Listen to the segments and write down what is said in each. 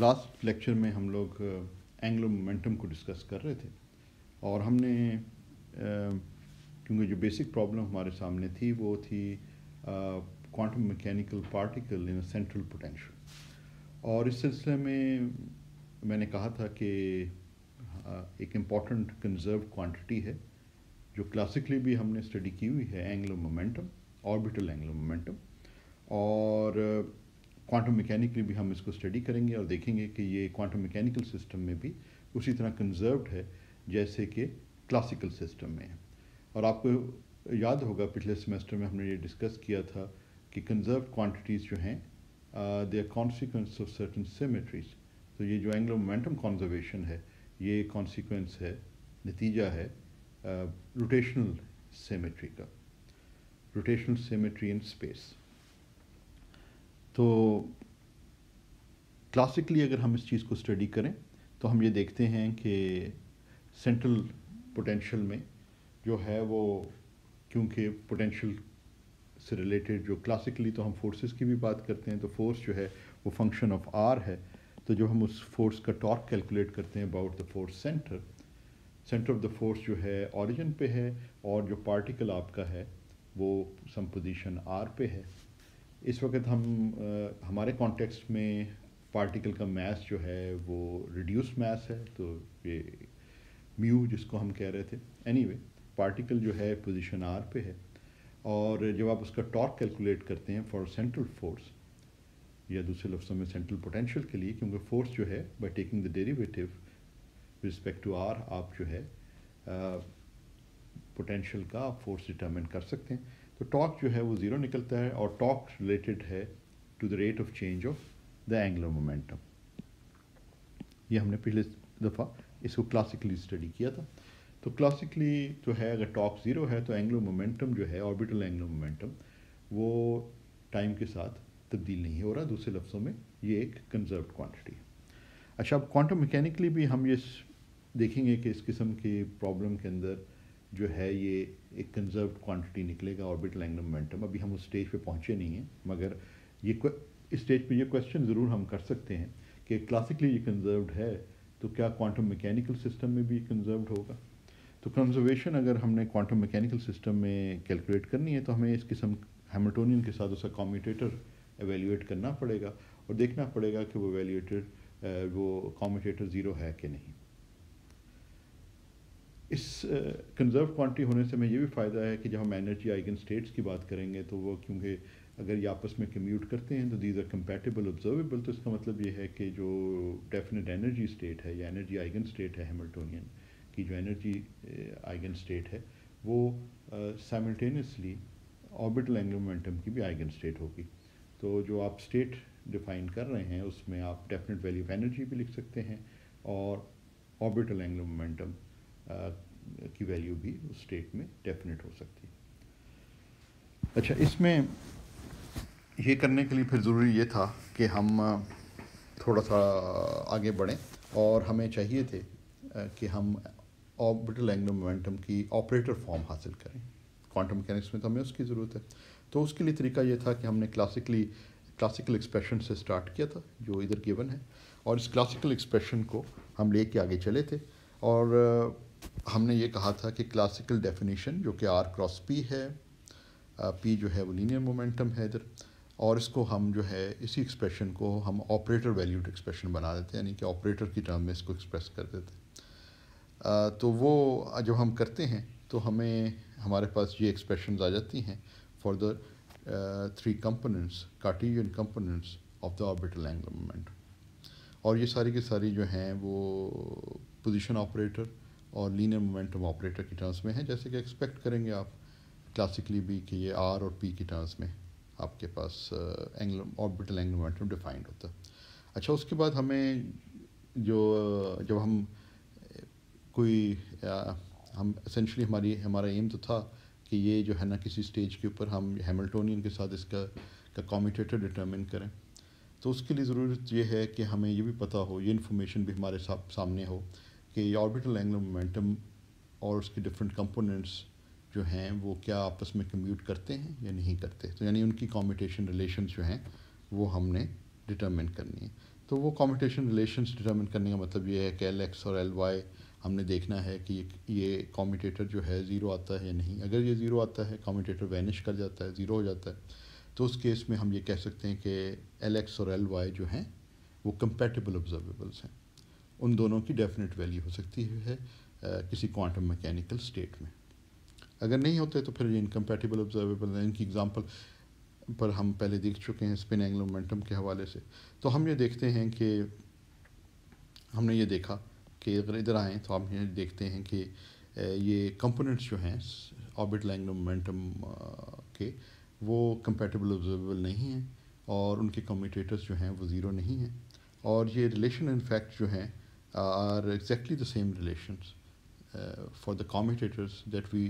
Last lecture में हम लोग एंगुलर मोमेंटम को डिस्कस कर रहे थे और हमने क्योंकि जो बेसिक प्रॉब्लम हमारे सामने थी वो थी quantum mechanical particle in central potential. और इस सिलसिले में मैंने कहा था कि एक इम्पॉर्टेंट कंजर्व क्वांटिटी है जो क्लासिकली भी हमने स्टडी की हुई है, angular momentum, orbital angular momentum. और क्वांटम मैकेनिकली भी हम इसको स्टडी करेंगे और देखेंगे कि ये क्वांटम मैकेनिकल सिस्टम में भी उसी तरह कंजर्व्ड है जैसे कि क्लासिकल सिस्टम में है। और आपको याद होगा पिछले सेमेस्टर में हमने ये डिस्कस किया था कि कंजर्व्ड क्वांटिटीज़ जो हैं they are consequence of certain symmetries. तो ये जो एंगुलर मोमेंटम कंजर्वेशन है ये कॉन्सिक्वेंस है, नतीजा है रोटेशनल सिमेट्री का, रोटेशनल सिमेट्री इन स्पेस। तो क्लासिकली अगर हम इस चीज़ को स्टडी करें तो हम ये देखते हैं कि सेंट्रल पोटेंशियल में जो है वो, क्योंकि पोटेंशियल से रिलेटेड जो क्लासिकली तो हम फोर्सेस की भी बात करते हैं, तो फोर्स जो है वो फंक्शन ऑफ आर है। तो जब हम उस फोर्स का टॉर्क कैलकुलेट करते हैं about the force centre, centre of the force जो है ओरिजिन पे है और जो पार्टिकल आपका है वो सम पोजीशन आर पे है। इस वक्त हम हमारे कॉन्टेक्स्ट में पार्टिकल का मास जो है वो रिड्यूस मास है, तो ये म्यू जिसको हम कह रहे थे। एनीवे पार्टिकल जो है पोजीशन आर पे है और जब आप उसका टॉर्क कैलकुलेट करते हैं फॉर सेंट्रल फोर्स, या दूसरे लफ्ज़ों में सेंट्रल पोटेंशियल के लिए, क्योंकि फोर्स जो है by taking the derivative respect to R आप जो है पोटेंशियल का आप फोर्स डिटरमिन कर सकते हैं। तो टॉर्क जो है वो ज़ीरो निकलता है और टॉर्क रिलेटेड है to the rate of change of the angular momentum. ये हमने पिछले दफ़ा इसको क्लासिकली स्टडी किया था। तो क्लासिकली तो है अगर टॉर्क ज़ीरो है तो एंगुलर मोमेंटम जो है, ऑर्बिटल एंगुलर मोमेंटम, वो टाइम के साथ तब्दील नहीं हो रहा। दूसरे लफ्ज़ों में ये एक कंजर्व्ड क्वांटिटी है। अच्छा, अब क्वांटम मैकेनिकली भी हम ये देखेंगे कि इस किस्म की प्रॉब्लम के अंदर जो है ये एक कंजर्व्ड क्वांटिटी निकलेगा, ऑर्बिटल एंगुलर मोमेंटम। अभी हम उस स्टेज पे पहुंचे नहीं हैं, मगर ये इस स्टेज पे ये क्वेश्चन ज़रूर हम कर सकते हैं कि क्लासिकली ये कंजर्व्ड है तो क्या क्वांटम मैकेनिकल सिस्टम में भी कंजर्व्ड होगा। तो कंजर्वेशन अगर हमने क्वांटम मैकेनिकल सिस्टम में कैलकुलेट करनी है तो हमें इस किस्म हैमिल्टोनियन के साथ उसका कॉम्यूटेटर एवेल्यूएट करना पड़ेगा और देखना पड़ेगा कि वो एवेल्यूएटर वो कॉम्यूटेटर ज़ीरो है कि नहीं। इस कंजर्व क्वांटिटी होने से हमें ये भी फ़ायदा है कि जब हम एनर्जी आइगन स्टेट्स की बात करेंगे तो वो, क्योंकि अगर ये आपस में कम्यूट करते हैं तो दीज आर कंपैटिबल ऑब्जर्वेबल। तो इसका मतलब ये है कि जो डेफिनेट एनर्जी स्टेट है या एनर्जी आइगन स्टेट है हैमिल्टोनियन की, जो एनर्जी आइगन स्टेट है वो साइमल्टेनियसली ऑर्बिटल एंगुलर मोमेंटम की भी आइगन स्टेट होगी। तो जो आप स्टेट डिफाइन कर रहे हैं उसमें आप डेफिनेट वैल्यू ऑफ एनर्जी भी लिख सकते हैं और ऑर्बिटल एंगुलर मोमेंटम की वैल्यू भी उस स्टेट में डेफिनेट हो सकती है। अच्छा, इसमें ये करने के लिए फिर ज़रूरी ये था कि हम थोड़ा सा आगे बढ़ें और हमें चाहिए थे कि हम ऑर्बिटल एंगुलर मोमेंटम की ऑपरेटर फॉर्म हासिल करें। क्वांटम मैकेनिक्स में तो हमें उसकी ज़रूरत है। तो उसके लिए तरीका ये था कि हमने क्लासिकल एक्सप्रेशन से स्टार्ट किया था जो इधर गिवन है, और इस क्लासिकल एक्सप्रेशन को हम ले के आगे चले थे और हमने ये कहा था कि क्लासिकल डेफिनेशन जो कि आर क्रॉस पी है, पी जो है वो लीनियर मोमेंटम है इधर, और इसको हम जो है इसी एक्सप्रेशन को हम ऑपरेटर वैल्यूड एक्सप्रेशन बना देते हैं, यानी कि ऑपरेटर की टर्म में इसको एक्सप्रेस कर देते हैं। तो वो जब हम करते हैं तो हमें हमारे पास ये एक्सप्रेशन आ जाती हैं for the three components, Cartesian components of the orbital angular momentum. और ये सारी की सारी जो हैं वो पोजीशन ऑपरेटर और लीनियर मोमेंटम ऑपरेटर की टर्म्स में है, जैसे कि एक्सपेक्ट करेंगे आप क्लासिकली भी कि ये आर और पी की टर्म्स में आपके पास ऑर्बिटल एंगुलर मोमेंटम डिफाइंड होता है। अच्छा, उसके बाद हमें जब हम हम एसेंशली हमारा एम तो था कि ये जो है ना किसी स्टेज के ऊपर हम हैमिल्टोनियन के साथ इसका कॉम्यूटेटर डिटरमिन करें। तो उसके लिए ज़रूरत ये है कि हमें ये भी पता हो, ये इन्फॉर्मेशन भी हमारे सामने हो कि ऑर्बिटल एंगुलर मोमेंटम और उसके डिफरेंट कंपोनेंट्स जो हैं वो क्या आपस में कम्यूट करते हैं या नहीं करते। तो यानी उनकी कॉम्यूटेशन रिलेशंस जो हैं वो हमने डिटरमिन करनी है। तो वो कॉम्यूटेशन रिलेशंस डिटरमिन करने का मतलब ये है कि एल एक्स और एल वाई हमने देखना है कि ये कॉम्यूटेटर जो है ज़ीरो आता है या नहीं। अगर ये ज़ीरो आता है, कॉम्यूटेटर वैनिश कर जाता है, ज़ीरो हो जाता है, तो उस केस में हम ये कह सकते हैं कि एल एक्स और एल वाई जो हैं वो कंपैटिबल ऑब्जर्वेबल्स हैं। उन दोनों की डेफिनेट वैल्यू हो सकती है किसी क्वांटम मैकेनिकल स्टेट में। अगर नहीं होते तो फिर ये इनकम्पैटिबल ऑब्जर्वेबल हैं। इनकी एग्जांपल पर हम पहले देख चुके हैं स्पिन एंगुलर मोमेंटम के हवाले से। तो हम ये देखते हैं कि हमने ये देखा कि अगर इधर आएँ तो हम ये देखते हैं कि ये कंपोनेंट्स जो हैं ऑर्बिटल एंगुलर मोमेंटम के वो कंपैटिबल ऑब्जर्वेबल नहीं हैं और उनके कम्यूटेटर्स जो हैं वो ज़ीरो नहीं हैं। और ये रिलेशन इन फैक्ट जो हैं are exactly the same relations for the commutators that we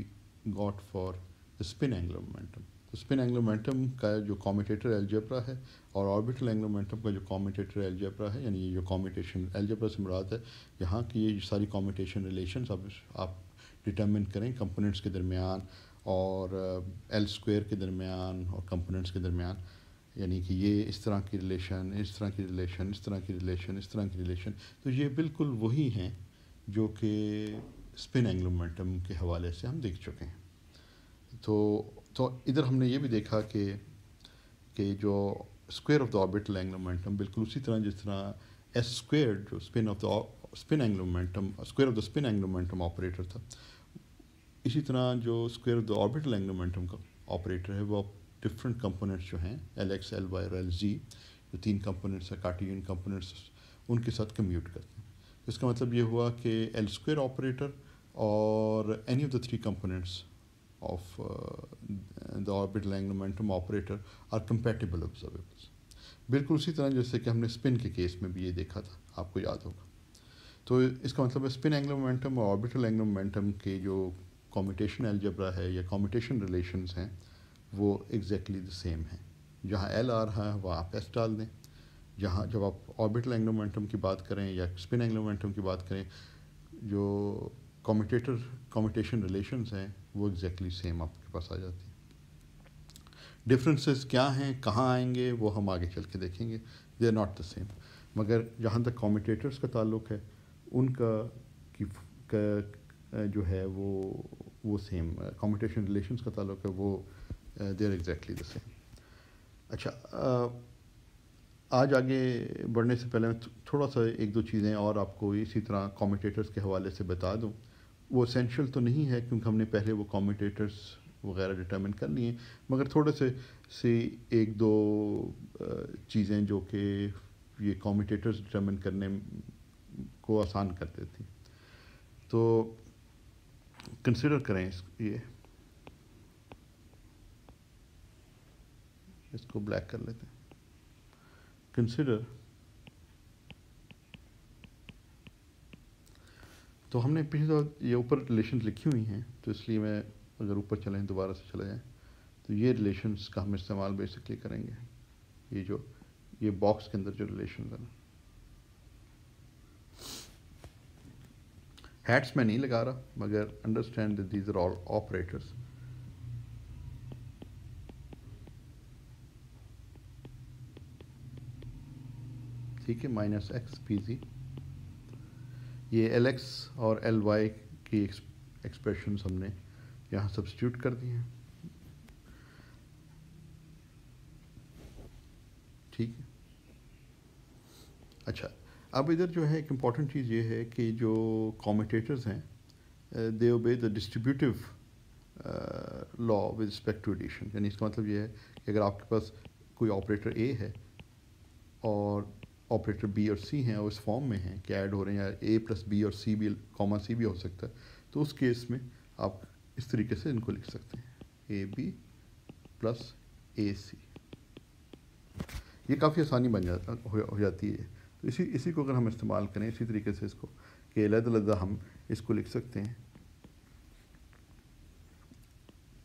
got for the spin angular momentum. तो स्पिन एंगुलर मोमेंटम का जो कॉम्यूटेटर एलजेब्रा है और ऑर्बिटल एंगुलर मोमेंटम का जो कॉम्यूटेटर एलजेब्रा है, यानी ये जो कॉम्यूटेशन एलजेब्रा से मुराद है यहाँ की ये सारी कॉम्यूटेशन रिलेशंस अब आप डिटर्मिन करें कंपोनेंट्स के दरमियान और एल स्क्वायर के दरमियान और कंपोनेंट्स के दरमियान, यानी कि ये इस तरह की रिलेशन, इस तरह की रिलेशन, इस तरह की रिलेशन, इस तरह की रिलेशन, तो ये बिल्कुल वही हैं जो कि स्पिन एंगुलर मोमेंटम के हवाले से हम देख चुके हैं। तो इधर हमने ये भी देखा कि जो square of the orbital angular momentum बिल्कुल उसी तरह जिस तरह एस स्क्वायर जो spin angular momentum square of the spin angular momentum operator था, इसी तरह जो square of the orbital angular momentum का ऑपरेटर है वो डिफरेंट कंपोनेंट्स जो हैं एल एक्स, एल वाई और एल जी, जो तीन कंपोनेंट्स हैं कार्टेशियन कंपोनेंट्स, उनके साथ कम्यूट करते हैं। तो इसका मतलब ये हुआ कि एल स्क्वायर ऑपरेटर और any of the three components of the orbital angular momentum operator are compatible observables. बिल्कुल उसी तरह जैसे कि हमने स्पिन के केस में भी ये देखा था, आपको याद होगा। तो इसका मतलब है स्पिन एंगुलर मोमेंटम और ऑर्बिटल एंगुलर मोमेंटम के जो कॉम्यूटेशन एलजेब्रा है या कॉम्यूटेशन रिलेशंस हैं वो एग्जैक्टली द सेम हैं। जहाँ एल आ रहा है वहाँ आप एस डाल दें। जहाँ जब आप ऑर्बिटल एंगुलर मोमेंटम की बात करें या स्पिन एंगुलर मोमेंटम की बात करें, जो कॉम्यूटेशन रिलेशंस हैं वो एग्जैक्टली सेम आपके पास आ जाती हैं। डिफरेंसेस क्या हैं, कहाँ आएंगे, वो हम आगे चल के देखेंगे। They are not the same, मगर जहाँ तक कॉम्यूटेटर्स का ताल्लुक़ है उनका जो है वो सेम, कॉम्यूटेशन रिलेशंस का ताल्लुक़ है वो they are exactly the same. अच्छा, आज आगे बढ़ने से पहले मैं थोड़ा सा एक दो चीज़ें और आपको इसी तरह कॉम्यूटेटर्स के हवाले से बता दूं। वो एसेंशियल तो नहीं है क्योंकि हमने पहले वो कॉम्यूटेटर्स वगैरह डिटर्मिन कर लिए, मगर थोड़े से एक दो चीज़ें जो कि ये कॉम्यूटेटर्स डिटर्मिन करने को आसान कर देती। तो कंसिडर करें इसको ब्लैक कर लेते हैं। कंसिडर, तो हमने पिछले तो ये ऊपर रिलेशंस लिखी हुई हैं, तो इसलिए मैं अगर ऊपर चलें दोबारा से चले जाएं तो ये रिलेशंस का हम इस्तेमाल बेसिकली करेंगे। ये बॉक्स के अंदर जो रिलेशंस है ना, हैट्स में नहीं लगा रहा, मगर understand that these are all operators. ठीक है, माइनस एक्स पी जी, ये एल एक्स और एल वाई की एक्सप्रेशंस हमने यहाँ सब्स्टिट्यूट कर दी हैं। ठीक है। अच्छा, अब इधर जो है एक इम्पॉर्टेंट चीज़ ये है कि जो कॉम्यूटेटर्स हैं they obey the distributive law with respect to addition. यानी इसका मतलब ये है कि अगर आपके पास कोई ऑपरेटर ए है और ऑपरेटर बी और सी हैं और इस फॉर्म में हैं कि ऐड हो रहे हैं, या ए प्लस बी और सी भी कॉमा सी भी हो सकता है, तो उस केस में आप इस तरीके से इनको लिख सकते हैं, ए बी प्लस ए सी। ये काफ़ी आसानी बन जाता हो जाती है। तो इसी को अगर हम इस्तेमाल करें इसी तरीके से इसको कि अलग-अलग हम इसको लिख सकते हैं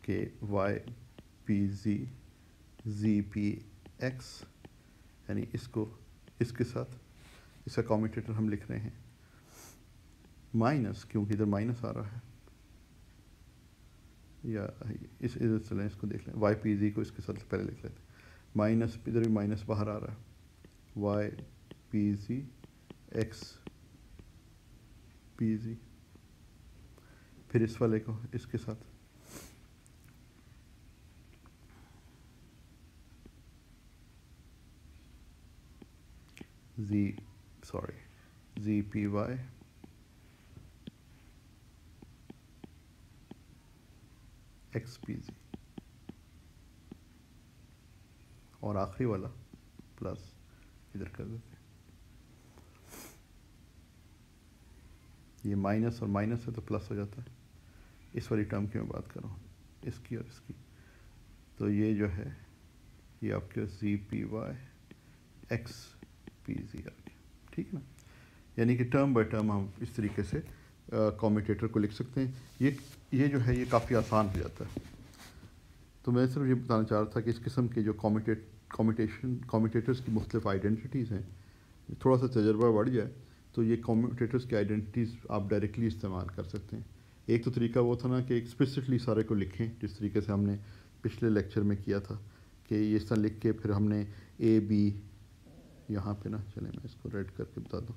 कि Y P G P X, यानी इसके साथ इसका कॉम्यूटेटर हम लिख रहे हैं माइनस, क्योंकि इधर माइनस आ रहा है, या इधर चलें इसको देख लें, वाई पी जी को इसके साथ पहले लिख लेते हैं, माइनस, इधर भी माइनस बाहर आ रहा है, Y P G X P G, फिर इस वाले को इसके साथ G P Y X P G, और आखिरी वाला प्लस इधर कर देते हैं। ये माइनस और माइनस है तो प्लस हो जाता है। इस वाली टर्म की मैं बात कर रहा हूँ, इसकी और इसकी। तो ये जो है ये आपके Z P Y X P Z आ गया, ठीक है ना। यानी कि टर्म बाय टर्म हम इस तरीके से कॉम्यूटेटर को लिख सकते हैं। ये जो है ये काफ़ी आसान हो जाता है। तो मैं सिर्फ ये बताना चाह रहा था कि इस किस्म के जो कॉम्यूटेटर्स की मुख्तलिफ आइडेंटिटीज़ हैं, थोड़ा सा तजर्बा बढ़ जाए तो ये कॉम्यूटेटर्स की आइडेंटिटीज़ आप डायरेक्टली इस्तेमाल कर सकते हैं। एक तो तरीका वो था ना कि एक्सप्लिसिटली सारे को लिखें, जिस तरीके से हमने पिछले लेक्चर में किया था कि ये इस तरह लिख के फिर हमने ए बी, यहाँ पे ना चलें मैं इसको रेड करके बता दूँ,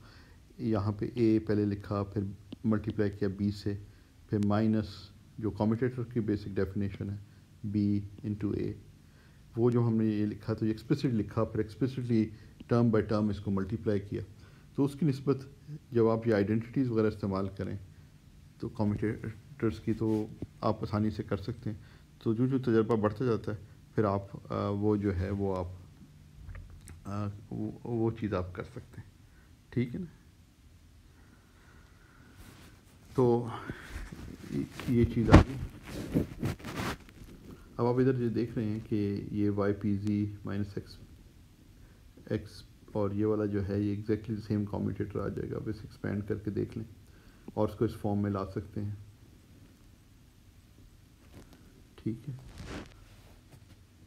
यहाँ पे ए पहले लिखा, फिर मल्टीप्लाई किया बी से, फिर माइनस जो कॉम्यूटेटर की बेसिक डेफिनेशन है बी इंटू ए, वो जो हमने ये लिखा तो ये एक्सप्लिसिट लिखा, फिर एक्सप्लिसिटली टर्म बाय टर्म इसको मल्टीप्लाई किया। तो उसकी निस्बत जब आप ये आइडेंटिटीज़ वगैरह इस्तेमाल करें तो कॉम्यूटेटर्स की तो आप आसानी से कर सकते हैं। तो जो तजर्बा बढ़ता जाता है फिर आप वो जो है वो आप वो चीज़ आप कर सकते हैं, ठीक है ना। तो ये चीज़ आ गई। अब आप इधर जो देख रहे हैं कि ये Y P G minus X और ये वाला जो है ये एग्जैक्टली सेम कॉम्यूटेटर आ जाएगा। अब इसे एक्सपेंड करके देख लें और उसको इस फॉर्म में ला सकते हैं, ठीक है।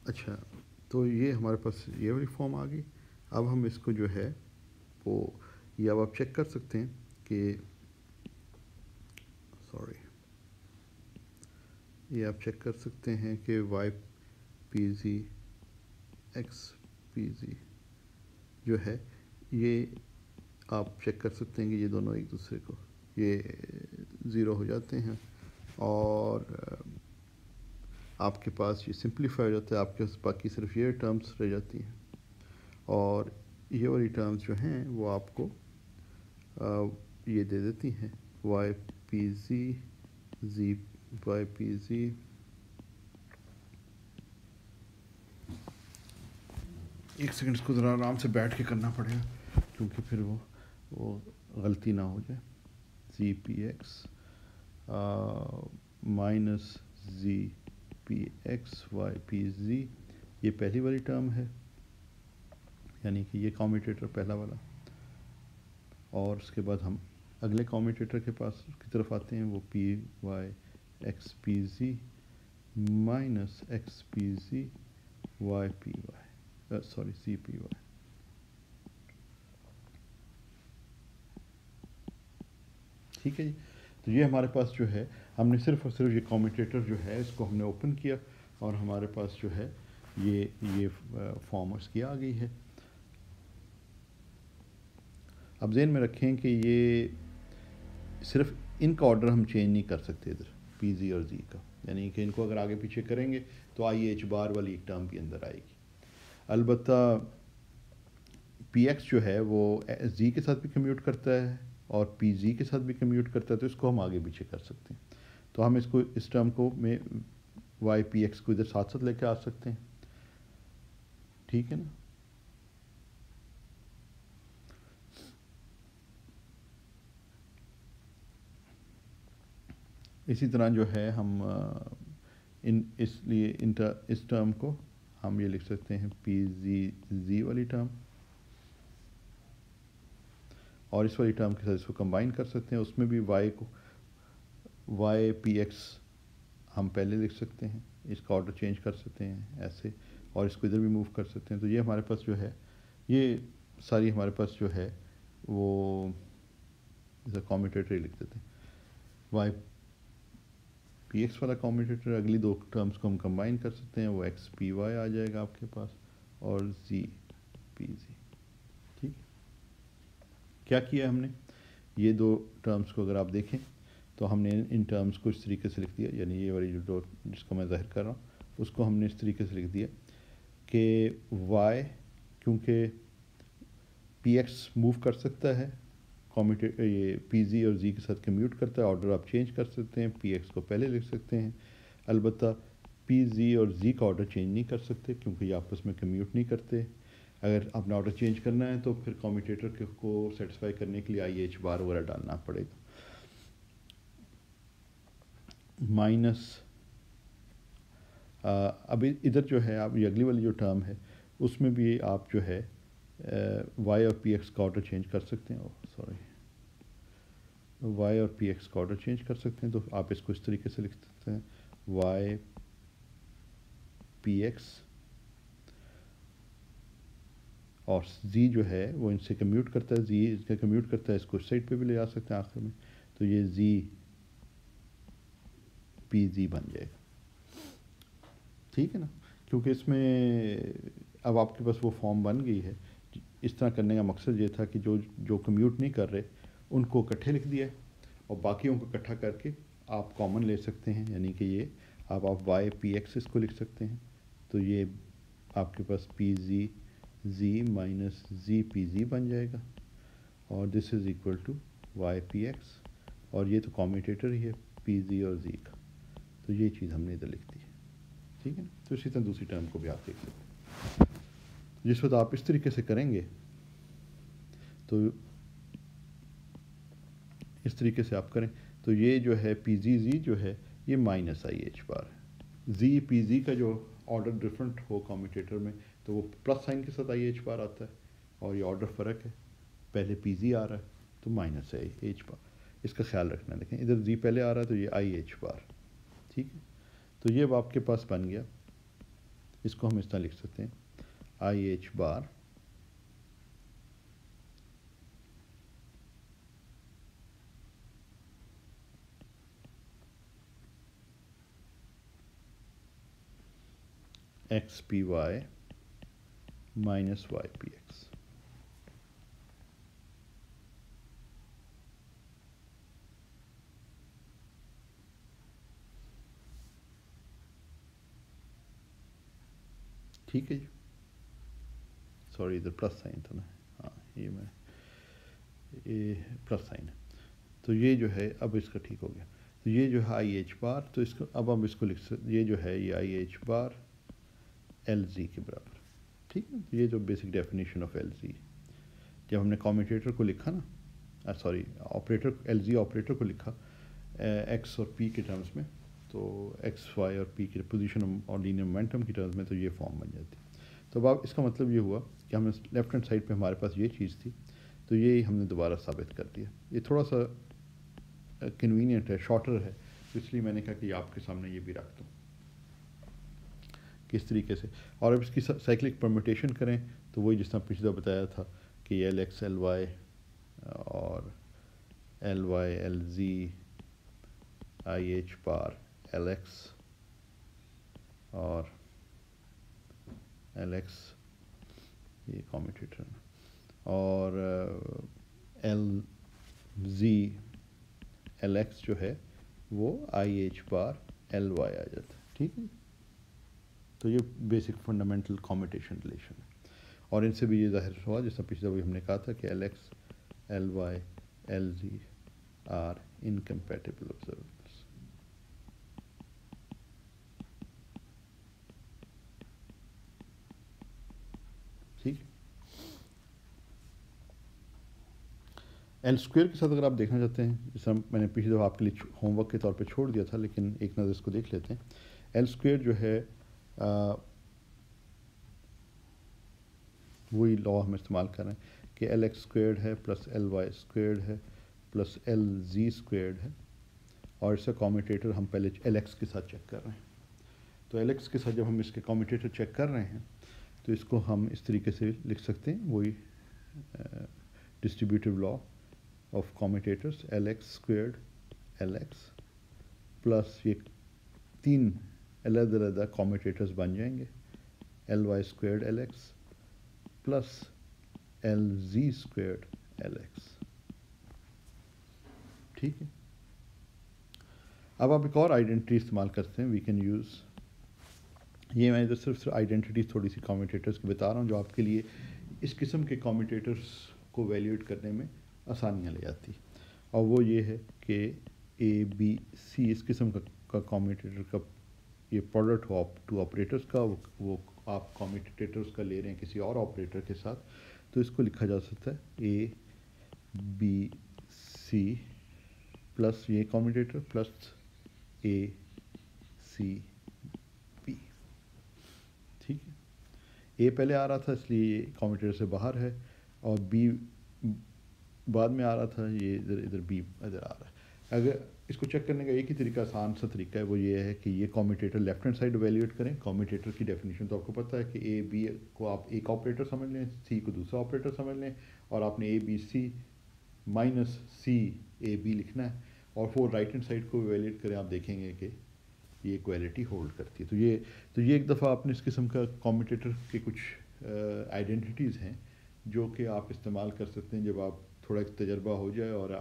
अच्छा, तो ये हमारे पास ये वाली फॉर्म आ गई। अब हम इसको जो है वो ये अब आप चेक कर सकते हैं कि ये आप चेक कर सकते हैं कि Y P G X P G जो है ये आप चेक कर सकते हैं कि ये दोनों एक दूसरे को ये ज़ीरो हो जाते हैं और आपके पास ये सिंप्लीफाई हो जाता है। आपके पास बाकी सिर्फ ये टर्म्स रह जाती हैं और ये वाली टर्म्स जो हैं वो आपको ये दे देती हैं Y P G Y P G एक सेकंड इसको ज़रा आराम से बैठ के करना पड़ेगा क्योंकि फिर वो गलती ना हो जाए। G P X minus G P X Y P G, ये पहली वाली टर्म है यानी कि ये कॉम्यूटेटर पहला वाला, और उसके बाद हम अगले कॉम्यूटेटर के पास की तरफ आते हैं, वो P Y X P G minus X P G Y P Y sorry C P Y. ठीक है जी। तो ये हमारे पास जो है हमने सिर्फ और सिर्फ ये कॉम्यूटेटर जो है इसको हमने ओपन किया और हमारे पास जो है ये फॉर्म उसकी आ गई है। अब ज़हन में रखें कि ये सिर्फ इनका ऑर्डर हम चेंज नहीं कर सकते इधर पी जी और जी का, यानी कि इनको अगर आगे पीछे करेंगे तो आई एच बार वाली एक टर्म भी अंदर आएगी। अलबत्ता पी एक्स जो है वो जी के साथ भी कम्यूट करता है और पी जी के साथ भी कम्यूट करता है, तो इसको हम आगे पीछे कर सकते हैं। तो हम इसको इस टर्म को में वाई पी एक्स को इधर साथ साथ लेके आ सकते हैं, ठीक है ना। इसी तरह जो है हम इसलिए इस टर्म को हम ये लिख सकते हैं पी जी वाली टर्म, और इस वाली टर्म के साथ इसको कंबाइन कर सकते हैं। उसमें भी वाई पी एक्स हम पहले लिख सकते हैं, इसका ऑर्डर चेंज कर सकते हैं ऐसे, और इसको इधर भी मूव कर सकते हैं। तो ये हमारे पास जो है ये सारी हमारे पास जो है वो इसे कॉम्यूटेटर ही लिख देते हैं। वाई पी एक्स वाला कॉम्यूटेटर, अगली दो टर्म्स को हम कंबाइन कर सकते हैं, वो एक्स पी वाई आ जाएगा आपके पास और जी पी जी। क्या किया हमने, ये दो टर्म्स को अगर आप देखें तो हमने इन टर्म्स को इस तरीके से लिख दिया, यानी ये वाली जो जिसको मैं ज़ाहिर कर रहा हूँ उसको हमने इस तरीके से लिख दिया कि y, क्योंकि पी एक्स मूव कर सकता है ये पी जी और जी के साथ कम्यूट करता है, ऑर्डर आप चेंज कर सकते हैं, पी एक्स को पहले लिख सकते हैं। अलबत्ता पी जी और जी का ऑर्डर चेंज नहीं कर सकते क्योंकि ये आपस में कम्यूट नहीं करते। अगर आपने ऑर्डर चेंज करना है तो फिर कम्यूटेटर को सेटिस्फाई करने के लिए आई एच बार वगैरह डालना पड़ेगा। माइनस अभी इधर जो है आप ये अगली वाली जो टर्म है उसमें भी आप जो है वाई और पी एक्स का ऑर्डर चेंज कर सकते हैं, सॉरी वाई और पी एक्स का ऑर्डर चेंज कर सकते हैं। तो आप इसको इस तरीके से लिख सकते हैं वाई पी एक्स, और z जो है वो इनसे कम्यूट करता है, z इसका कम्यूट करता है, इसको साइड पे भी ले जा सकते हैं आखिर में, तो ये z पी जी बन जाएगा। ठीक है ना, क्योंकि इसमें अब आपके पास वो फॉर्म बन गई है। इस तरह करने का मकसद ये था कि जो कम्यूट नहीं कर रहे उनको इकट्ठे लिख दिया है और बाकियों को इकट्ठा करके आप कॉमन ले सकते हैं, यानी कि ये आप वाई पी एक्स इसको लिख सकते हैं, तो ये आपके पास P G G minus G P G बन जाएगा और this is equal to Y P X, और ये तो कॉम्यूटेटर ही है पी जी और जी का, तो ये चीज़ हमने इधर लिख दी है। ठीक है ना, तो इसी तरह दूसरी टर्म को भी आप देख सकते हैं। जिस वक्त आप इस तरीके से करेंगे तो इस तरीके से आप करें तो ये जो है पी जी जी जो है ये माइनस आई एच बार है। जी पी जी का जो ऑर्डर डिफरेंट हो कम्यूटेटर में तो वो प्लस साइन के साथ आई एच बार आता है, और ये ऑर्डर फ़र्क है, पहले पी जी आ रहा है तो माइनस है एच बार, इसका ख्याल रखना। देखें इधर जी पहले आ रहा है तो ये आई एच बार। ठीक है, तो ये अब आपके पास बन गया, इसको हम इस तरह लिख सकते हैं I H bar X P Y minus Y P X. ठीक है जी, सॉरी इधर प्लस साइन था ना, हाँ ये प्लस साइन है, तो ये जो है अब इसका ठीक हो गया। तो ये जो है आई एच बार, तो इसको अब हम इसको लिख सकते, ये जो है ये आई एच बार एल जी के बराबर। ठीक है, तो ये जो बेसिक डेफिनेशन ऑफ एल जी, जब हमने कॉम्यूटेटर को लिखा ना, sorry operator L G operator को लिखा एक्स और पी के टर्म्स में, तो एक्स वाई और पी की पोजीशन और लीनियर मोमेंटम की टर्म्स में, तो ये फॉर्म बन जाती है। तो अब इसका मतलब ये हुआ कि हमने लेफ्ट हैंड साइड पे हमारे पास ये चीज़ थी, तो ये हमने दोबारा साबित कर दिया। ये थोड़ा सा कन्वीनियंट है, शॉर्टर है, तो इसलिए मैंने कहा कि आपके सामने ये भी रख दूँ किस तरीके से। और अब इसकी साइक्लिक परम्यूटेशन करें तो वही जिस तरह पिछले बताया था कि एल एक्स एल वाई और L Y L Z I H bar L X और एल एक्स ये कॉम्यूटेटर, और एल जी एल एक्स जो है वो I H bar L Y आ जाता है। ठीक है, तो ये बेसिक फंडामेंटल कॉम्यूटेशन रिलेशन है, और इनसे भी ये जाहिर हुआ जैसा पिछले भी हमने कहा था कि L X L Y L G are incompatible observables. ठीक, एल स्क्वायर के साथ अगर आप देखना चाहते हैं, जैसे मैंने पिछले दफ़ा आपके लिए होमवर्क के तौर पे छोड़ दिया था, लेकिन एक नज़र इसको देख लेते हैं। एल स्क्वायर जो है वही लॉ हम इस्तेमाल कर रहे हैं कि एल एक्स स्क्वायर्ड है प्लस एल वाई स्क्वायर्ड है प्लस एल जी स्क्वायर्ड है, और इसका कॉम्यूटेटर हम पहले एल एक्स के साथ चेक कर रहे हैं। तो एल एक्स के साथ जब हम इसके कॉम्यूटेटर चेक कर रहे हैं तो इसको हम इस तरीके से लिख सकते हैं, वही distributive law of commutators L X squared L X plus ये तीन अलग अलग कॉम्यूटेटर्स बन जाएंगे L Y squared L X plus L जी स्क्वायर्ड एल एक्स। ठीक है। अब आप एक और आइडेंटिटी इस्तेमाल करते हैं, वी कैन यूज़, ये मैं इधर सिर्फ आइडेंटिटीज थोड़ी सी कॉम्यूटेटर्स की बता रहा हूँ जो आपके लिए इस किस्म के कॉम्यूटेटर्स को वैल्यूएट करने में आसानियाँ ले आती। और वो ये है कि ए बी सी इस किस्म का कॉम्यूटेटर का ये प्रोडक्ट हो टू ऑपरेटर्स का, वो आप कॉम्यूटेटर्स का ले रहे हैं किसी और ऑपरेटर के साथ, तो इसको लिखा जा सकता है ए बी सी प्लस ये कॉम्यूटेटर प्लस ए सी बी। ठीक है, ए पहले आ रहा था इसलिए ये कॉम्यूटेटर से बाहर है, और बी बाद में आ रहा था, ये इधर बी इधर आ रहा है। अगर इसको चेक करने का एक ही तरीका, आसान सा तरीका है, वो ये है कि ये commutator left hand side valuate करें। कॉम्यूटेटर की डेफिनेशन तो आपको पता है कि ए बी को आप एक ऑपरेटर समझ लें, सी को दूसरा ऑपरेटर समझ लें, और आपने A B C minus C A B लिखना है, और वो राइट हैंड साइड को वैल्यूएट करें, आप देखेंगे कि ये इक्वालिटी होल्ड करती है। तो ये एक दफ़ा आपने इस किस्म का कॉम्यूटेटर के कुछ आइडेंटिटीज़ हैं जो कि आप इस्तेमाल कर सकते हैं जब आप थोड़ा एक तजर्बा हो जाए और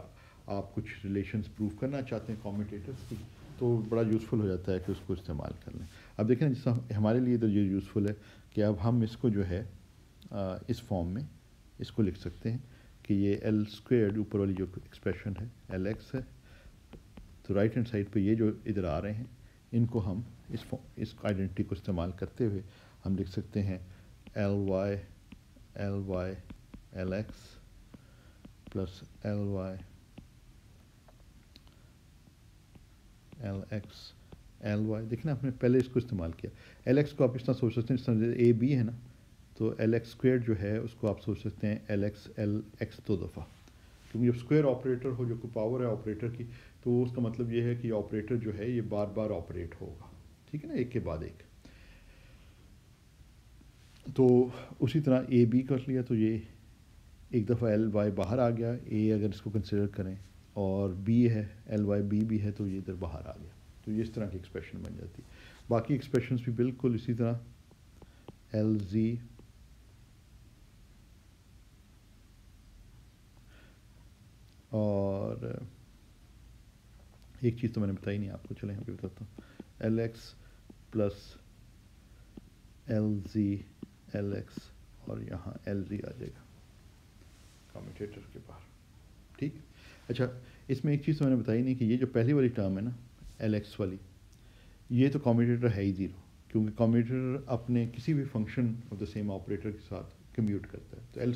आप कुछ रिलेशंस प्रूव करना चाहते हैं कॉम्यूटेटर्स की, तो बड़ा यूज़फुल हो जाता है कि उसको इस्तेमाल कर लें। अब देखें जिस हमारे लिए तो ये यूज़फुल है कि अब हम इसको जो है इस फॉर्म में इसको लिख सकते हैं कि ये एल स्क्वेयर्ड ऊपर वाली जो एक्सप्रेशन है एल एक्स है, तो राइट हैंड साइड पे ये जो इधर आ रहे हैं इनको हम इस आइडेंटिटी को इस्तेमाल करते हुए हम लिख सकते हैं L Y L X plus L Y L X L Y. देखना आपने पहले इसको इस्तेमाल किया। एल एक्स को आप इस तरह सोच सकते हैं, इस तरह ए बी है ना, तो एल एक्स स्क्वेयर जो है उसको आप सोच सकते हैं एल एक्स दो दफ़ा, क्योंकि जब स्क्वायर ऑपरेटर हो जो कोई पावर है ऑपरेटर की, तो उसका मतलब ये है कि ऑपरेटर जो है ये बार बार ऑपरेट होगा, ठीक है ना, एक के बाद एक। तो उसी तरह ए बी कर लिया, तो ये एक दफ़ा एल वाई बाहर आ गया, ए अगर इसको कंसिडर करें, और बी है एल वाई बी भी है, तो ये इधर बाहर आ गया, तो ये इस तरह की एक्सप्रेशन बन जाती है। बाकी एक्सप्रेशंस भी बिल्कुल इसी तरह, एल जी और एक चीज़ तो मैंने बताई नहीं आपको, चलें अभी बताता हूँ, एल एक्स प्लस एल जी एल एक्स, और यहाँ एल जी आ जाएगा कम्यूटेटर के बाहर, ठीक। अच्छा, इसमें एक चीज़ तो मैंने बताई नहीं कि ये जो पहली वाली टर्म है ना एल एक्स वाली, ये तो कम्यूटेटर है ही ज़ीरो, क्योंकि कम्यूटेटर अपने किसी भी function of the same operator के साथ कम्यूट करता है। तो एल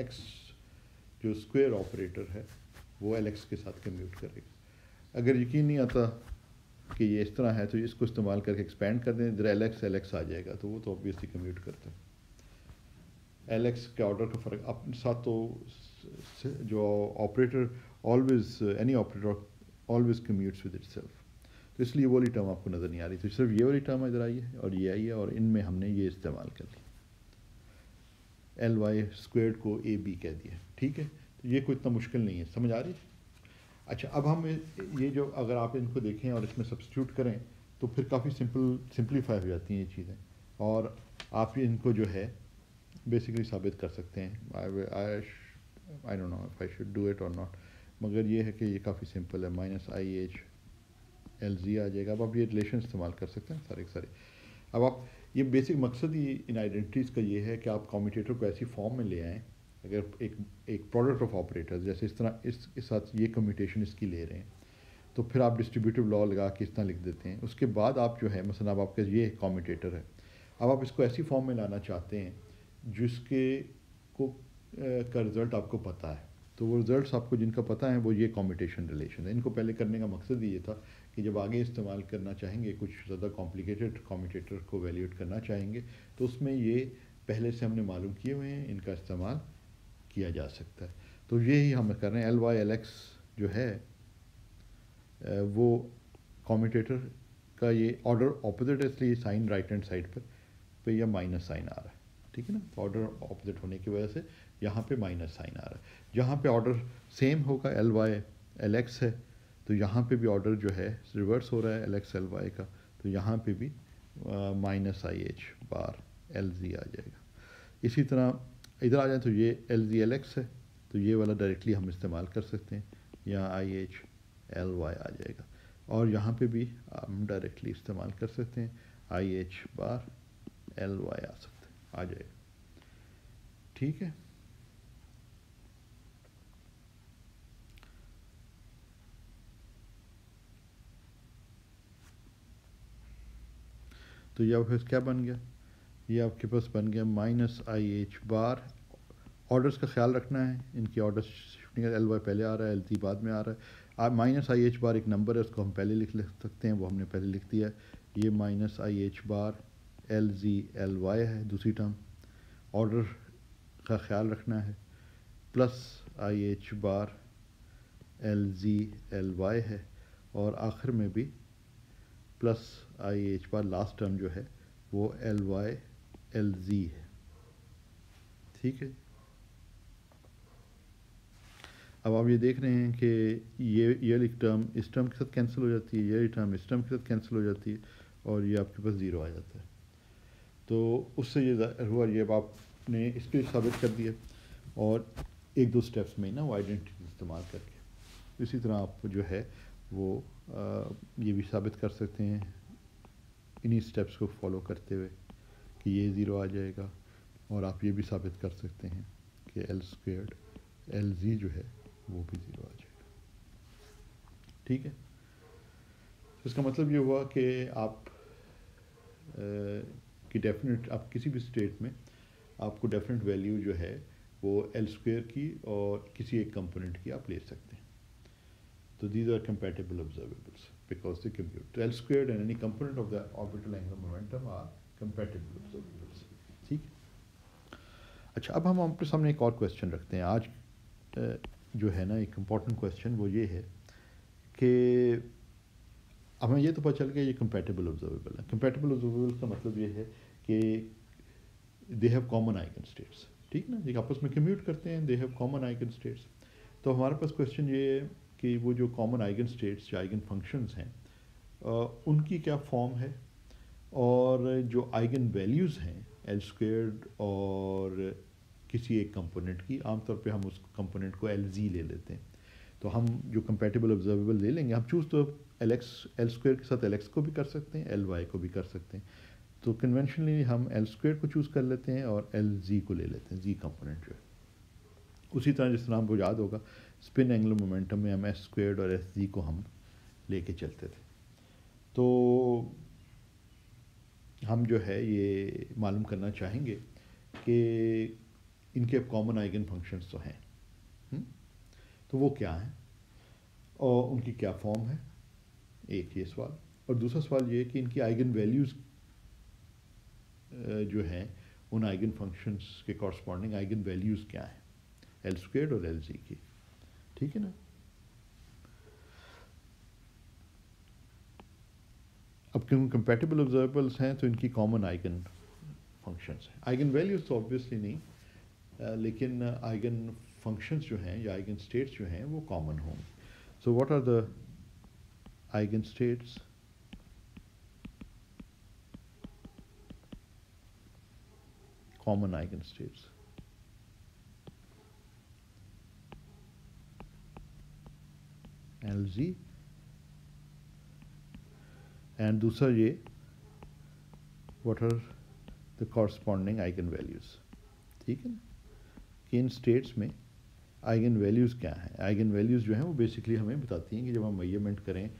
एक्स जो स्क्वायर ऑपरेटर है वो एल एक्स के साथ कम्यूट करेगा। अगर यकीन नहीं आता कि ये इस तरह है, तो इसको इस्तेमाल करके एक्सपेंड कर दें, इधर एल एक्स आ जाएगा, तो वो तो ऑब्वियसली कम्यूट करता है। एल एक्स के ऑर्डर का फ़र्क अपने साथ, तो जो operator always any operator always commutes with itself, तो इसलिए वो वाली टर्म आपको नज़र नहीं आ रही, तो सिर्फ ये वाली टर्म इधर आई है और ये आई है, और इनमें हमने ये इस्तेमाल कर लिया, एल वाई स्क्वेयर्ड को ए बी कह दिया, ठीक है। तो ये कोई इतना मुश्किल नहीं है, समझ आ रही है। अच्छा, अब हम ये जो अगर आप इनको देखें और इसमें सब्स्टिट्यूट करें तो फिर काफ़ी सिंपलीफाई हो जाती हैं ये चीज़ें, और आप इनको जो है बेसिकली साबित कर सकते हैं। I don't know if I should do it और नॉट, मगर ये है कि ये काफ़ी सिंपल है, minus I H L Z आ जाएगा। अब आप ये रिलेशन इस्तेमाल कर सकते हैं सारे के सारे। अब आप ये बेसिक मकसद ही इन आइडेंटिटीज़ का ये है कि आप कम्यूटेटर को ऐसी फॉर्म में ले आएँ, अगर एक प्रोडक्ट ऑफ ऑपरेटर्स जैसे इस तरह इस साथ ये कम्यूटेशन इसकी ले रहे हैं, तो फिर आप डिस्ट्रीब्यूटिव लॉ लगा के इस तरह लिख देते हैं। उसके बाद आप जो है मसलन अब आपके ये कम्यूटेटर है, अब आप इसको ऐसी फॉर्म में लाना चाहते हैं जिसके को का रिज़ल्ट आपको पता है, तो वो रिज़ल्ट आपको जिनका पता है वो ये कम्यूटेशन रिलेशन है। इनको पहले करने का मकसद ही ये था कि जब आगे इस्तेमाल करना चाहेंगे, कुछ ज़्यादा कॉम्प्लिकेटेड कम्यूटेटर को वैल्यूएट करना चाहेंगे, तो उसमें ये पहले से हमने मालूम किए हुए हैं, इनका इस्तेमाल किया जा सकता है। तो यही हम कर रहे हैं। एल वाई एल एक्स जो है वो कम्यूटेटर का ये ऑर्डर ऑपोजिट है, इसलिए साइन राइट हैंड साइड पर यह माइनस साइन आ रहा है, ठीक है ना। ऑर्डर ऑपोजिट होने की वजह से यहाँ पे माइनस साइन आ रहा है। जहाँ पे ऑर्डर सेम होगा एल वाई एल एक्स है, तो यहाँ पे भी ऑर्डर जो है रिवर्स हो रहा है एल एक्स एल वाई का, तो यहाँ पे भी minus I H bar L Z आ जाएगा। इसी तरह इधर आ जाए तो ये एल जी एल एक्स है, तो ये वाला डायरेक्टली हम इस्तेमाल कर सकते हैं, यहाँ आई एच एल वाई आ जाएगा। और यहाँ पे भी हम डायरेक्टली इस्तेमाल कर सकते हैं, I H bar L Y आ सकते हैं, आ जाएगा। ठीक है, तो ये फिर क्या बन गया, ये आपके पास बन गया minus I H bar. Orders का ख्याल रखना है, इनकी ऑर्डर्स शिफ्टिंग, एल वाई पहले आ रहा है, एल टी बाद में आ रहा है। माइनस आई एच बार एक नंबर है, उसको हम पहले लिख सकते हैं, वो हमने पहले लिख दिया है। ये minus I H bar L ji L Y है दूसरी टर्म, ऑर्डर का ख्याल रखना है, plus I H bar L ji L Y है, और आखिर में भी plus I H bar last term जो है वो एल वाई एल जी है। ठीक है, अब आप ये देख रहे हैं कि ये वाली टर्म इस टर्म के साथ कैंसिल हो जाती है, ये टर्म इस टर्म के साथ कैंसिल हो जाती है, और ये आपके पास ज़ीरो आ जाता है। तो उससे ये हुआ, ये आपने इसके साबित कर दिया, और एक दो स्टेप्स में ना वो आइडेंटिटी इस्तेमाल करके इसी तरह आप जो है वो ये भी साबित कर सकते हैं इन्हीं स्टेप्स को फॉलो करते हुए कि ये ज़ीरो आ जाएगा, और आप ये भी साबित कर सकते हैं कि एल स्क्वेयर्ड एल जी जो है वो भी ज़ीरो आ जाएगा। ठीक है, तो इसका मतलब ये हुआ कि आप कि डेफिनेट आप किसी भी स्टेट में आपको डेफिनेट वैल्यू जो है वो एल स्क्वेयर की और किसी एक कंपोनेंट की आप ले सकते हैं। तो these are compatible observables because they compute, तो L squared and any component of the orbital angular momentum are compatible observables. ठीक, अच्छा, अब हम आपके सामने एक और क्वेश्चन रखते हैं आज जो है ना, एक इम्पॉर्टेंट क्वेश्चन वो ये है कि अब हमें ये तो पता चल गया ये कंपैटिबल ऑब्जर्वेबल है। कंपैटिबल ऑब्जर्वेबल का मतलब ये है कि they have common eigen states, ठीक ना, एक आपस में कम्यूट करते हैं, they have common eigen states. तो हमारे पास क्वेश्चन ये है कि वो जो कॉमन आइगन स्टेट्स या आइगन फंक्शंस हैं उनकी क्या फॉर्म है, और जो आइगन वैल्यूज़ हैं एल स्क्वेयर्ड और किसी एक कंपोनेंट की, आमतौर पे हम उस कंपोनेंट को एल जी ले लेते हैं। तो हम जो कंपैटिबल ऑब्जर्वेबल ले लेंगे, हम चूज़ तो एल एक्स एल स्क्वेयर के साथ एल एक्स को भी कर सकते हैं, एल वाई को भी कर सकते हैं। तो कन्वेंशनली हम एल स्क्वेयर को चूज़ कर लेते हैं और एल जी को ले लेते हैं, जी कंपोनेंट जो है। उसी तरह जिस तरह हमको याद होगा स्पिन एंगुलर मोमेंटम में हम एस स्क्वेयर्ड और एस जी को हम लेके चलते थे। तो हम जो है ये मालूम करना चाहेंगे कि इनके कॉमन आइगन फंक्शंस तो हैं, तो वो क्या हैं और उनकी क्या फॉर्म है, एक ये सवाल। और दूसरा सवाल ये कि इनकी आइगन वैल्यूज़ जो हैं उन आइगन फंक्शंस के कॉरस्पॉन्डिंग आइगन वैल्यूज़ क्या हैं एल स्क्वेयर्ड और एल जी की। ठीक है ना, अब क्योंकि कंपैटिबल ऑब्जर्वेबल्स हैं तो इनकी कॉमन आइगन फंक्शंस हैं। आइगन वैल्यूज़ तो ऑब्वियसली नहीं, लेकिन आइगन फंक्शंस जो हैं या आइगन स्टेट्स जो हैं वो कॉमन होंगे। So what are the eigen states? Common eigen states, L G, and दूसरा ये what are the corresponding eigen values. ठीक है ना, कि इन स्टेट्स में आइगन वैल्यूज़ क्या हैं। आइगन वैल्यूज़ जो हैं वो बेसिकली हमें बताती हैं कि जब हम मेजरमेंट करें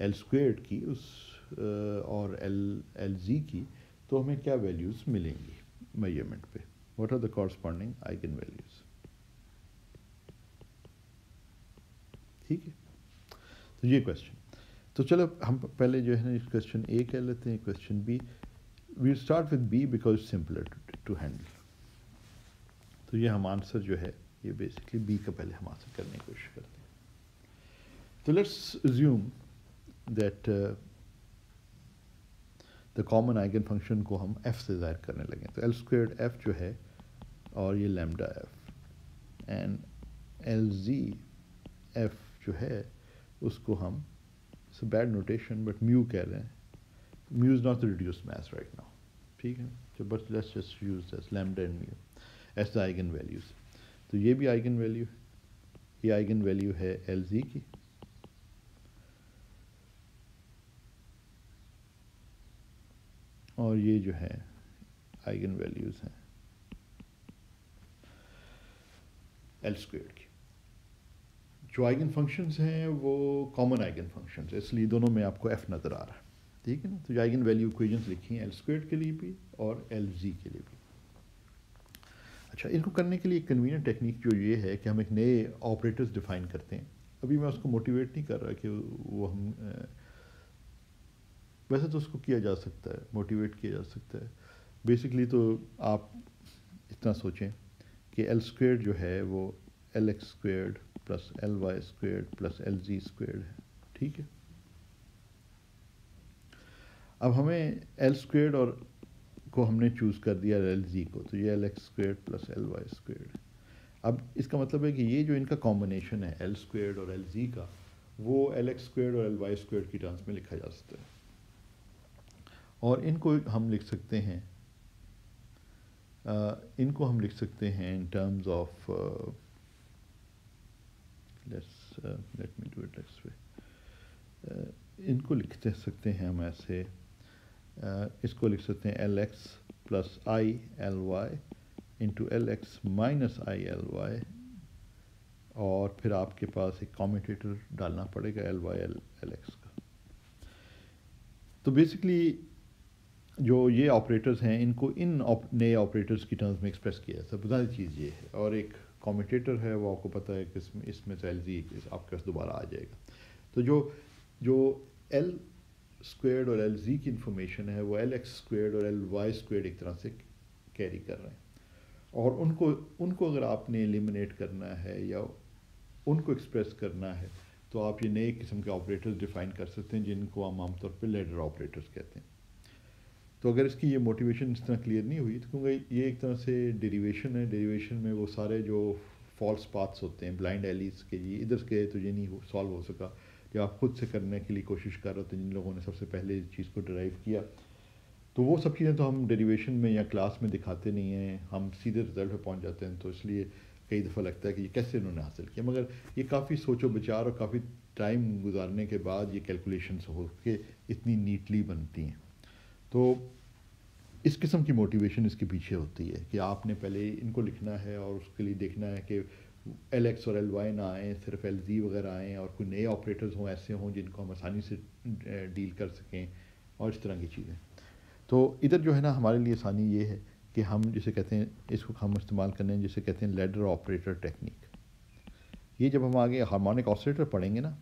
एल स्क्वेयर्ड की उस और एल जी की, तो हमें क्या वैल्यूज़ मिलेंगी मेजरमेंट पे। What are the corresponding eigen values. ठीक है, तो ये क्वेश्चन, तो चलो हम पहले जो है ना इस क्वेश्चन ए कह लेते हैं, question B. We start with B because simpler to handle. तो ये हम आंसर जो है ये बेसिकली बी का पहले हम आंसर करने की कोशिश करते हैं। तो let's assume that the common eigen function को हम एफ से ज़ाहिर करने लगे। तो एल स्क्वेयर्ड एफ जो है और ये lambda F, and L G F जो है उसको हम, it's a bad notation but mu कह रहे हैं। Mu is not the reduced mass right now, ठीक है, तो but let's just use this lambda and mu as the eigen values. तो ये भी आइगन वैल्यू, ये आइगन वैल्यू है एल जी की, और ये जो है आइगन वैल्यूज़ हैं एल स्क्वायर्ड की। जो आइगन फंक्शंस हैं वो कॉमन आइगन फंक्शंस है, इसलिए दोनों में आपको एफ नज़र आ रहा है, ठीक है ना। तो जो आइगन वैल्यू इक्वेशंस लिखी हैं एल स्क्वायर्ड के लिए भी और एल जी के लिए भी। अच्छा, इनको करने के लिए एक कन्वीनियंट टेक्निक जो ये है कि हम एक नए ऑपरेटर्स डिफाइन करते हैं। अभी मैं उसको मोटिवेट नहीं कर रहा कि वो हम वैसे तो उसको किया जा सकता है, मोटिवेट किया जा सकता है। बेसिकली तो आप इतना सोचें कि एल स्क्वायर्ड जो है वो L X squared plus L Y squared plus L जी स्क्वायर्ड है, ठीक है। अब हमें एल स्क्वायर्ड और को हमने चूज़ कर दिया एल जी को, तो ये L X squared plus L Y squared. अब इसका मतलब है कि ये जो इनका कॉम्बिनेशन है एल स्क्वायर्ड और एल जी का, वो एल एक्स स्क्वायर्ड और एल वाई स्क्वायर्ड की टर्म्स में लिखा जा सकता है। और इनको हम लिख सकते हैं इन terms of let me do it this way. इनको लिख सकते हैं हम ऐसे, इसको लिख सकते हैं L X plus I L Y into L X minus I L Y, और फिर आपके पास एक कॉम्यूटेटर डालना पड़ेगा एल वाई एल एक्स का। तो बेसिकली जो ये ऑपरेटर्स हैं इनको इन नए ऑपरेटर्स की टर्म्स में एक्सप्रेस किया जाता है। बुनियादी चीज़ ये है, और एक कॉम्यूटेटर है वो आपको पता है कि इसमें से एल जी आपके पास दोबारा आ जाएगा। तो जो एल स्क्वायर्ड और एल जी की इंफॉर्मेशन है वो एल एक्स स्क्वायर्ड और एल वाई स्क्वायर्ड एक तरह से कैरी कर रहे हैं, और उनको अगर आपने एलिमिनेट करना है या उनको एक्सप्रेस करना है तो आप ये नए किस्म के ऑपरेटर्स डिफाइन कर सकते हैं जिनको हम आमतौर पर लैडर ऑपरेटर्स कहते हैं। तो अगर इसकी ये मोटिवेशन इस तरह क्लियर नहीं हुई तो क्योंकि ये एक तरह से डेरिवेशन है, डेरिवेशन में वो सारे जो फॉल्स पाथ्स होते हैं ब्लाइंड एलीज के, ये इधर के तो ये नहीं सॉल्व हो सका। जब आप खुद से करने के लिए कोशिश कर रहे होते हैं, जिन लोगों ने सबसे पहले इस चीज़ को डिराइव किया, तो वो सब चीज़ें तो हम डेरिवेशन में या क्लास में दिखाते नहीं हैं, हम सीधे रिजल्ट पर पहुँच जाते हैं। तो इसलिए कई दफ़ा लगता है कि ये कैसे इन्होंने हासिल किया, मगर ये काफ़ी सोचो विचार और काफ़ी टाइम गुजारने के बाद ये कैलकुलेशंस हो के इतनी नीटली बनती हैं। तो इस किस्म की मोटिवेशन इसके पीछे होती है कि आपने पहले इनको लिखना है और उसके लिए देखना है कि एल एक्स और एल वाई ना आएँ, सिर्फ एल जी वगैरह आएँ, और कोई नए ऑपरेटर्स हों ऐसे हों जिनको हम आसानी से डील कर सकें और इस तरह की चीज़ें। तो इधर जो है ना हमारे लिए आसानी ये है कि हम जिसे कहते हैं, इसको हम इस्तेमाल करने हैं जिसे कहते हैं लैडर ऑपरेटर टेक्निक। ये जब हम आगे हार्मोनिक ऑसिलेटर पढ़ेंगे ना,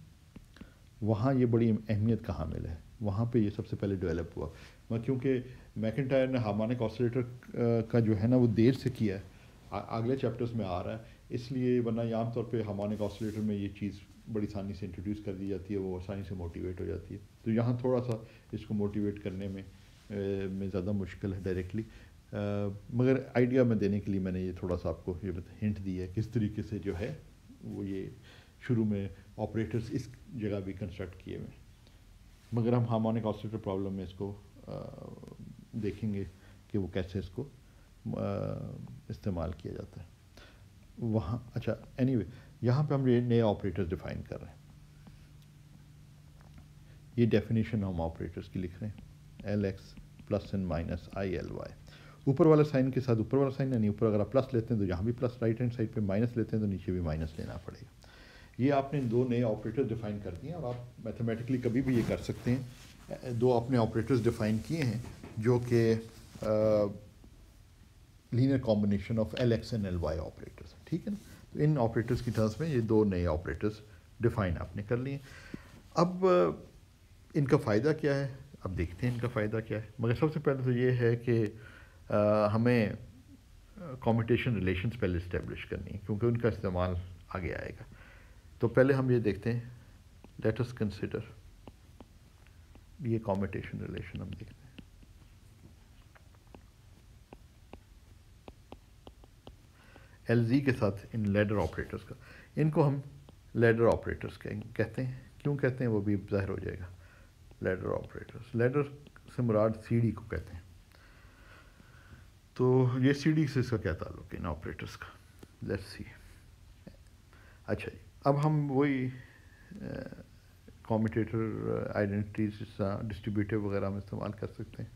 वहाँ ये बड़ी अहमियत का हामिल है, वहाँ पे ये सबसे पहले डेवलप हुआ। क्योंकि मैकेंटायर ने हार्मोनिक ऑसिलेटर का जो है ना वो देर से किया है, अगले चैप्टर्स में आ रहा है, इसलिए वरना आम तौर पे हार्मोनिक ऑसिलेटर में ये चीज़ बड़ी आसानी से इंट्रोड्यूस कर दी जाती है, वो आसानी से मोटिवेट हो जाती है। तो यहाँ थोड़ा सा इसको मोटिवेट करने में ज़्यादा मुश्किल है डायरेक्टली, मगर आइडिया में देने के लिए मैंने ये थोड़ा सा आपको ये हिंट दी है किस तरीके से जो है वो ये शुरू में ऑपरेटर्स इस जगह भी कंस्ट्रक्ट किए हुए। मगर हम हार्मोनिक ऑसिलेटर प्रॉब्लम में इसको देखेंगे कि वो कैसे इसको इस्तेमाल किया जाता है वहाँ। अच्छा, एनीवे यहाँ पे हम ये नए ऑपरेटर्स डिफाइन कर रहे हैं। ये डेफिनेशन हम ऑपरेटर्स की लिख रहे हैं, L X plus and minus I L Y. ऊपर वाला साइन के साथ ऊपर वाला साइन, यानी ऊपर अगर आप प्लस लेते हैं तो यहाँ भी प्लस, राइट हैंड साइड पे माइनस लेते हैं तो नीचे भी माइनस लेना पड़ेगा। ये आपने दो नए ऑपरेटर्स डिफाइन कर दिए हैं, और आप मैथमेटिकली कभी भी ये कर सकते हैं। दो आपने ऑपरेटर्स डिफाइन किए हैं जो कि linear combination of L X and L Y operators, ठीक है ना। तो इन ऑपरेटर्स की टर्म्स में ये दो नए ऑपरेटर्स डिफाइन आपने कर लिए। अब इनका फ़ायदा क्या है, अब देखते हैं इनका फ़ायदा क्या है। मगर सबसे पहले तो ये है कि हमें कॉम्यूटेशन रिलेशंस पहले इस्टेब्लिश करनी है, क्योंकि उनका इस्तेमाल आगे आएगा। तो पहले हम ये देखते हैं, लेट अस कंसिडर ये कॉम्यूटेशन रिलेशन हम देखते हैं। एल जी के साथ इन लैडर ऑपरेटर्स का, इनको हम लैडर ऑपरेटर्स कहते हैं। क्यों कहते हैं वो भी ज़ाहिर हो जाएगा। लैडर ऑपरेटर्स, लैडर से मुराद सी डी को कहते हैं। तो ये सी डी से इसका क्या ताल्लुक है इन ऑपरेटर्स का, लेट्स सी। अच्छा जी, अब हम वही कॉम्यूटेटर आइडेंटिटीज डिस्ट्रीब्यूटिव वगैरह में इस्तेमाल कर सकते हैं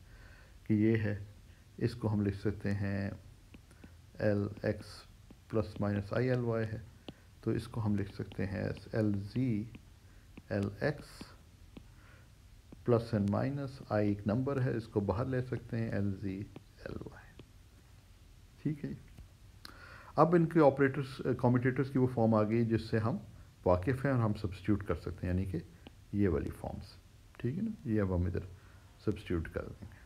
कि ये है, इसको हम लिख सकते हैं L X plus minus I L Y है, तो इसको हम लिख सकते हैं L ji L X plus and minus I एक नंबर है, इसको बाहर ले सकते हैं एल जी एल वाई। ठीक है। अब इनके ऑपरेटर्स कम्यूटेटर्स की वो फॉर्म आ गई जिससे हम वाकिफ़ हैं और हम सब्स्टिट्यूट कर सकते हैं, यानी कि ये वाली फॉर्म्स। ठीक है ना, ये अब हम इधर सब्स्टिट्यूट कर देंगे।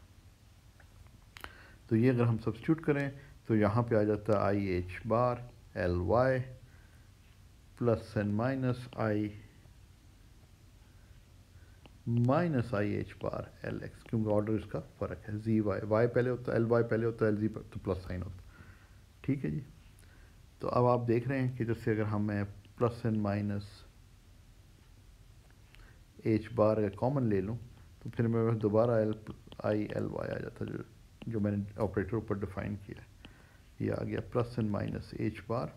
तो ये अगर हम सब्स्टिट्यूट करें तो यहाँ पे आ जाता है I H bar L Y plus and minus I H bar L X, क्योंकि ऑर्डर इसका फ़र्क है, जी वाई वाई पहले होता है, एल वाई पहले होता है, एल जी तो प्लस साइन होता है। ठीक है जी। तो अब आप देख रहे हैं कि जैसे अगर हमें प्लस एंड माइनस एच बार अगर कॉमन ले लूँ तो फिर मेरे पास दोबारा आई एल वाई आ जाता है, जो मैंने ऑपरेटर ऊपर डिफाइन किया है। ये आ गया प्लस एंड माइनस एच बार।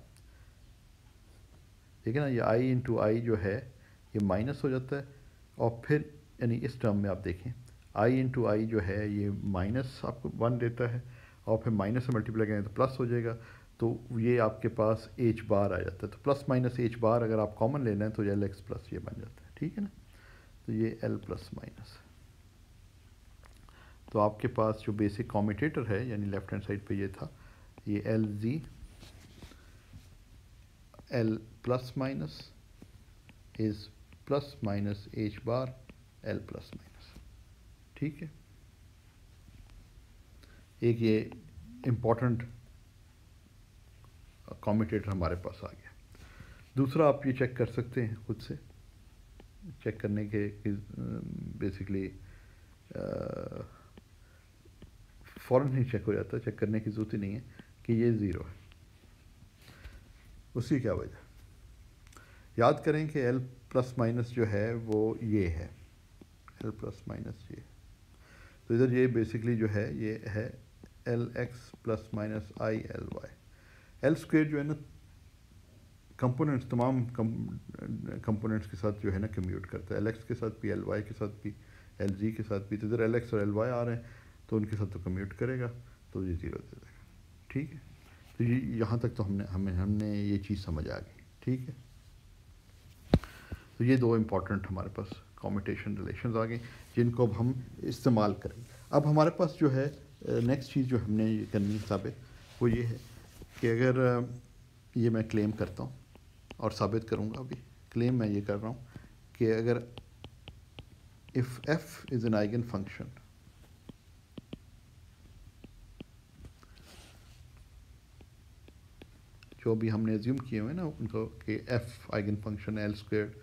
ठीक है ना, ये आई इंटू आई जो है ये माइनस हो जाता है, और फिर यानी इस टर्म में आप देखें आई इंटू आई जो है ये माइनस आपको 1 देता है, और फिर माइनस से मल्टीप्लाई करें तो प्लस हो जाएगा, तो ये आपके पास एच बार आ जाता है। तो प्लस माइनस एच बार अगर आप कॉमन ले लें तो एल एक्स प्लस ये बन जाता है। ठीक है ना, तो ये एल प्लस माइनस। तो आपके पास जो बेसिक कॉम्यूटेटर है यानी लेफ्ट हैंड साइड पे ये था, ये L G L plus minus is plus minus H bar L plus minus. ठीक है, एक ये इम्पॉर्टेंट कॉम्यूटेटर हमारे पास आ गया। दूसरा आप ये चेक कर सकते हैं खुद से, चेक करने के बेसिकली फ़ौरन ही चेक हो जाता है, चेक करने की ज़रूरत ही नहीं है कि ये ज़ीरो है। उसकी क्या वजह, याद करें कि एल प्लस माइनस जो है वो ये है, एल प्लस माइनस ये, तो इधर ये बेसिकली जो है ये है L X plus minus I L Y. L square जो है ना कंपोनेंट्स, तमाम कंपोनेंट्स के साथ जो है ना कम्यूट करता है, एल एक्स के साथ भी, एल वाई के साथ भी, एल जी के साथ भी। तो इधर एल एक्स और एल वाई आ रहे हैं तो उनके साथ तो कम्यूट करेगा, तो ये ज़ीरो दे देगा। ठीक है, तो ये यहाँ तक तो हमने ये चीज़ समझ आ गई। ठीक है, तो ये दो इम्पॉर्टेंट हमारे पास कम्यूटेशन रिलेशंस आ गए जिनको अब हम इस्तेमाल करेंगे। अब हमारे पास जो है नेक्स्ट चीज़ जो हमने ये करनी है साबित, वो ये है कि अगर ये मैं क्लेम करता हूँ और साबित करूँगा, अभी क्लेम मैं ये कर रहा हूँ कि अगर if f is an eigen function जो भी हमने एज्यूम किए हुए ना उनको कि f eigen function L square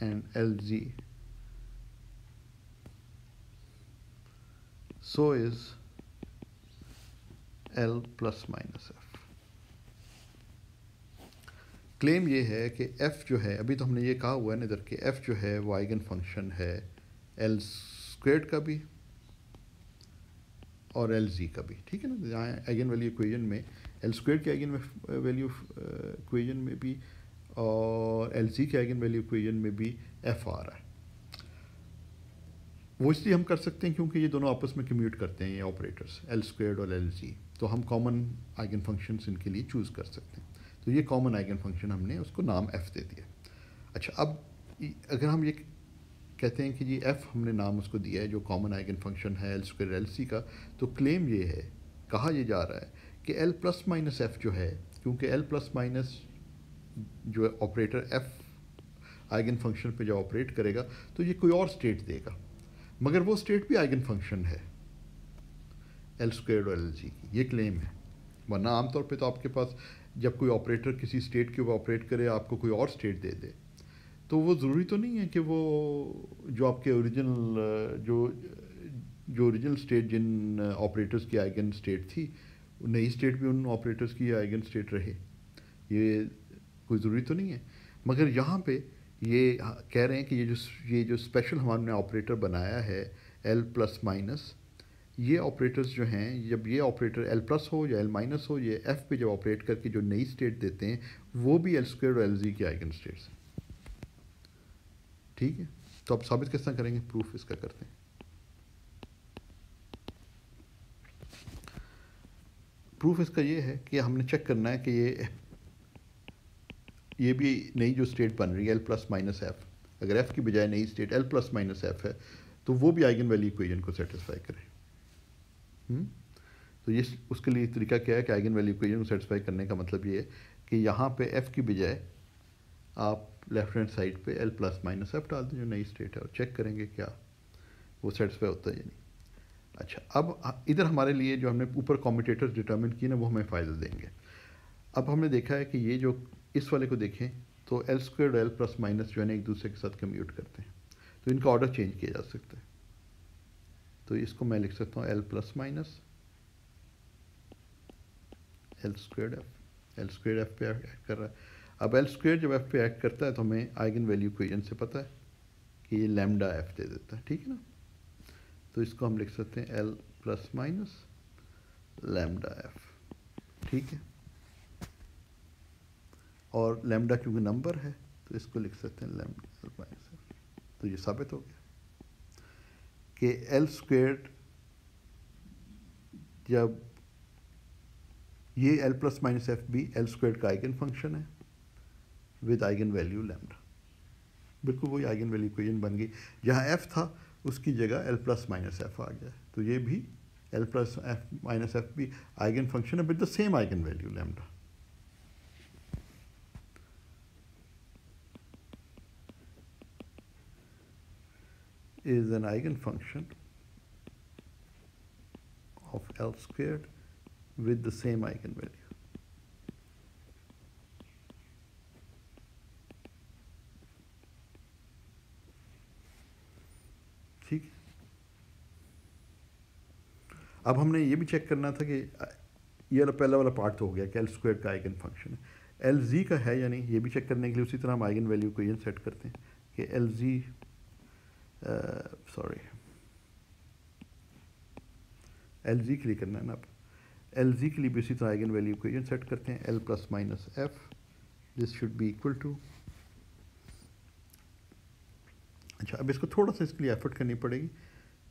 and L ji, so is L plus minus F. Claim ये है कि f जो है, अभी तो हमने ये कहा हुआ है ना इधर कि f जो है वो आइगन फंक्शन है एल स्क्वेयर्ड का भी और एल जी का भी। ठीक है ना, जहाँ आइगन वैल्यू इक्वेशन में एल स्क्वेयर के आइगन वैल्यू इक्वेशन में भी और एल जी के आइगन वैल्यू इक्वेशन में भी f आ रहा है। वो इसलिए हम कर सकते हैं क्योंकि ये दोनों आपस में कम्यूट करते हैं, ये ऑपरेटर्स एल स्क्वेयर्ड और एल जी, तो हम कॉमन आइगन फंक्शंस इनके लिए चूज़ कर सकते हैं। तो ये कॉमन आइगन फंक्शन हमने उसको नाम f दे दिया। अच्छा, अब अगर हम ये कहते हैं कि जी f हमने नाम उसको दिया है जो कॉमन आइगन फंक्शन है एल स्क्वेयर एल सी का, तो क्लेम ये है, कहा ये जा रहा है कि एल प्लस माइनस एफ जो है, क्योंकि एल प्लस माइनस जो ऑपरेटर f आइगन फंक्शन पे जो ऑपरेट करेगा तो ये कोई और स्टेट देगा, मगर वो स्टेट भी आइगन फंक्शन है एल स्क्वेयर और एल जी की, ये क्लेम है। वरना आमतौर पे तो आपके पास जब कोई ऑपरेटर किसी स्टेट के ऊपर ऑपरेट करे, आपको कोई और स्टेट दे दे, तो वो ज़रूरी तो नहीं है कि वो जो आपके ओरिजिनल जो ओरिजिनल स्टेट जिन ऑपरेटर्स की आइगन स्टेट थी, नई स्टेट भी उन ऑपरेटर्स की आइगन स्टेट रहे, ये कोई ज़रूरी तो नहीं है। मगर यहाँ पे ये कह रहे हैं कि ये जो स्पेशल हमने ऑपरेटर बनाया है एल प्लस माइनस, ये ऑपरेटर्स जो हैं, जब ये ऑपरेटर एल प्लस हो या एल माइनस हो, ये एफ पे जब ऑपरेट करके जो नई स्टेट देते हैं वो भी एल स्क्वेयर और एल जी की आइगन स्टेट्स हैं। ठीक है, तो अब साबित किस तरह करेंगे, प्रूफ इसका करते हैं। प्रूफ इसका ये है कि हमने चेक करना है कि ये भी नई जो स्टेट बन रही है एल प्लस माइनस एफ, अगर एफ की बजाय नई state L plus minus F है तो वो भी आइगन वैल्यू इक्वेशन को सेटिस्फाई करे। तो ये उसके लिए तरीका क्या है कि आइगन वैल्यू इक्वेशन को सेटिस्फाई करने का मतलब ये है कि यहाँ पे एफ की बजाय आप लेफ्ट हैंड साइड पे एल प्लस माइनस एफ डाल दें जो नई स्टेट है, और चेक करेंगे क्या वो सेटिस्फाई होता है या नहीं। अच्छा, अब इधर हमारे लिए जो हमने ऊपर कॉम्यूटेटर्स डिटर्मिन किए ना वो हमें फ़ायदा देंगे। अब हमने देखा है कि ये जो इस वाले को देखें तो एल स्क्वायर और एल प्लस माइनस जो है ना एक दूसरे के साथ कम्यूट करते हैं, तो इनका ऑर्डर चेंज किया जा सकता है। तो इसको मैं लिख सकता हूँ L plus minus L square F पे एक्ट कर रहा है। अब एल स्क्वायर जब एफ पे एक्ट करता है तो हमें आइगन वैल्यू इक्वेशन से पता है कि ये लैम्डा एफ दे देता है, ठीक है ना। तो इसको हम लिख सकते हैं L plus minus lambda F, ठीक है। और लैम्डा क्योंकि नंबर है तो इसको लिख सकते हैं लैम्डा एल माइनस एफ। तो ये साबित हो गया कि एल स्क्वायर जब ये एल प्लस माइनस एफ भी एल स्क्वायर का आइगन फंक्शन है विद आइगन वैल्यू लैम्डा। बिल्कुल वही आइगन वैल्यू इक्वेशन बन गई, जहाँ एफ था उसकी जगह एल प्लस माइनस एफ आ गया। तो ये भी L plus F minus F भी आइगन फंक्शन है with the same eigen value lambda. is an eigenfunction of L squared with the same eigenvalue. ठीक, अब हमने ये भी चेक करना था कि ये पहला वाला पार्ट तो हो गया कि एल स्क्वायर का आइगन फंक्शन है, एल जी का है या नहीं ये भी चेक करने के लिए उसी तरह हम आइगन वैल्यू को ये सेट करते हैं कि एल जी एल जी के लिए करना है ना। अब एल जी के लिए भी इसी तरह आइगन वैल्यू को सेट करते हैं L plus minus F, this should be equal to. अच्छा, अब इसको थोड़ा सा इसके लिए एफर्ट करनी पड़ेगी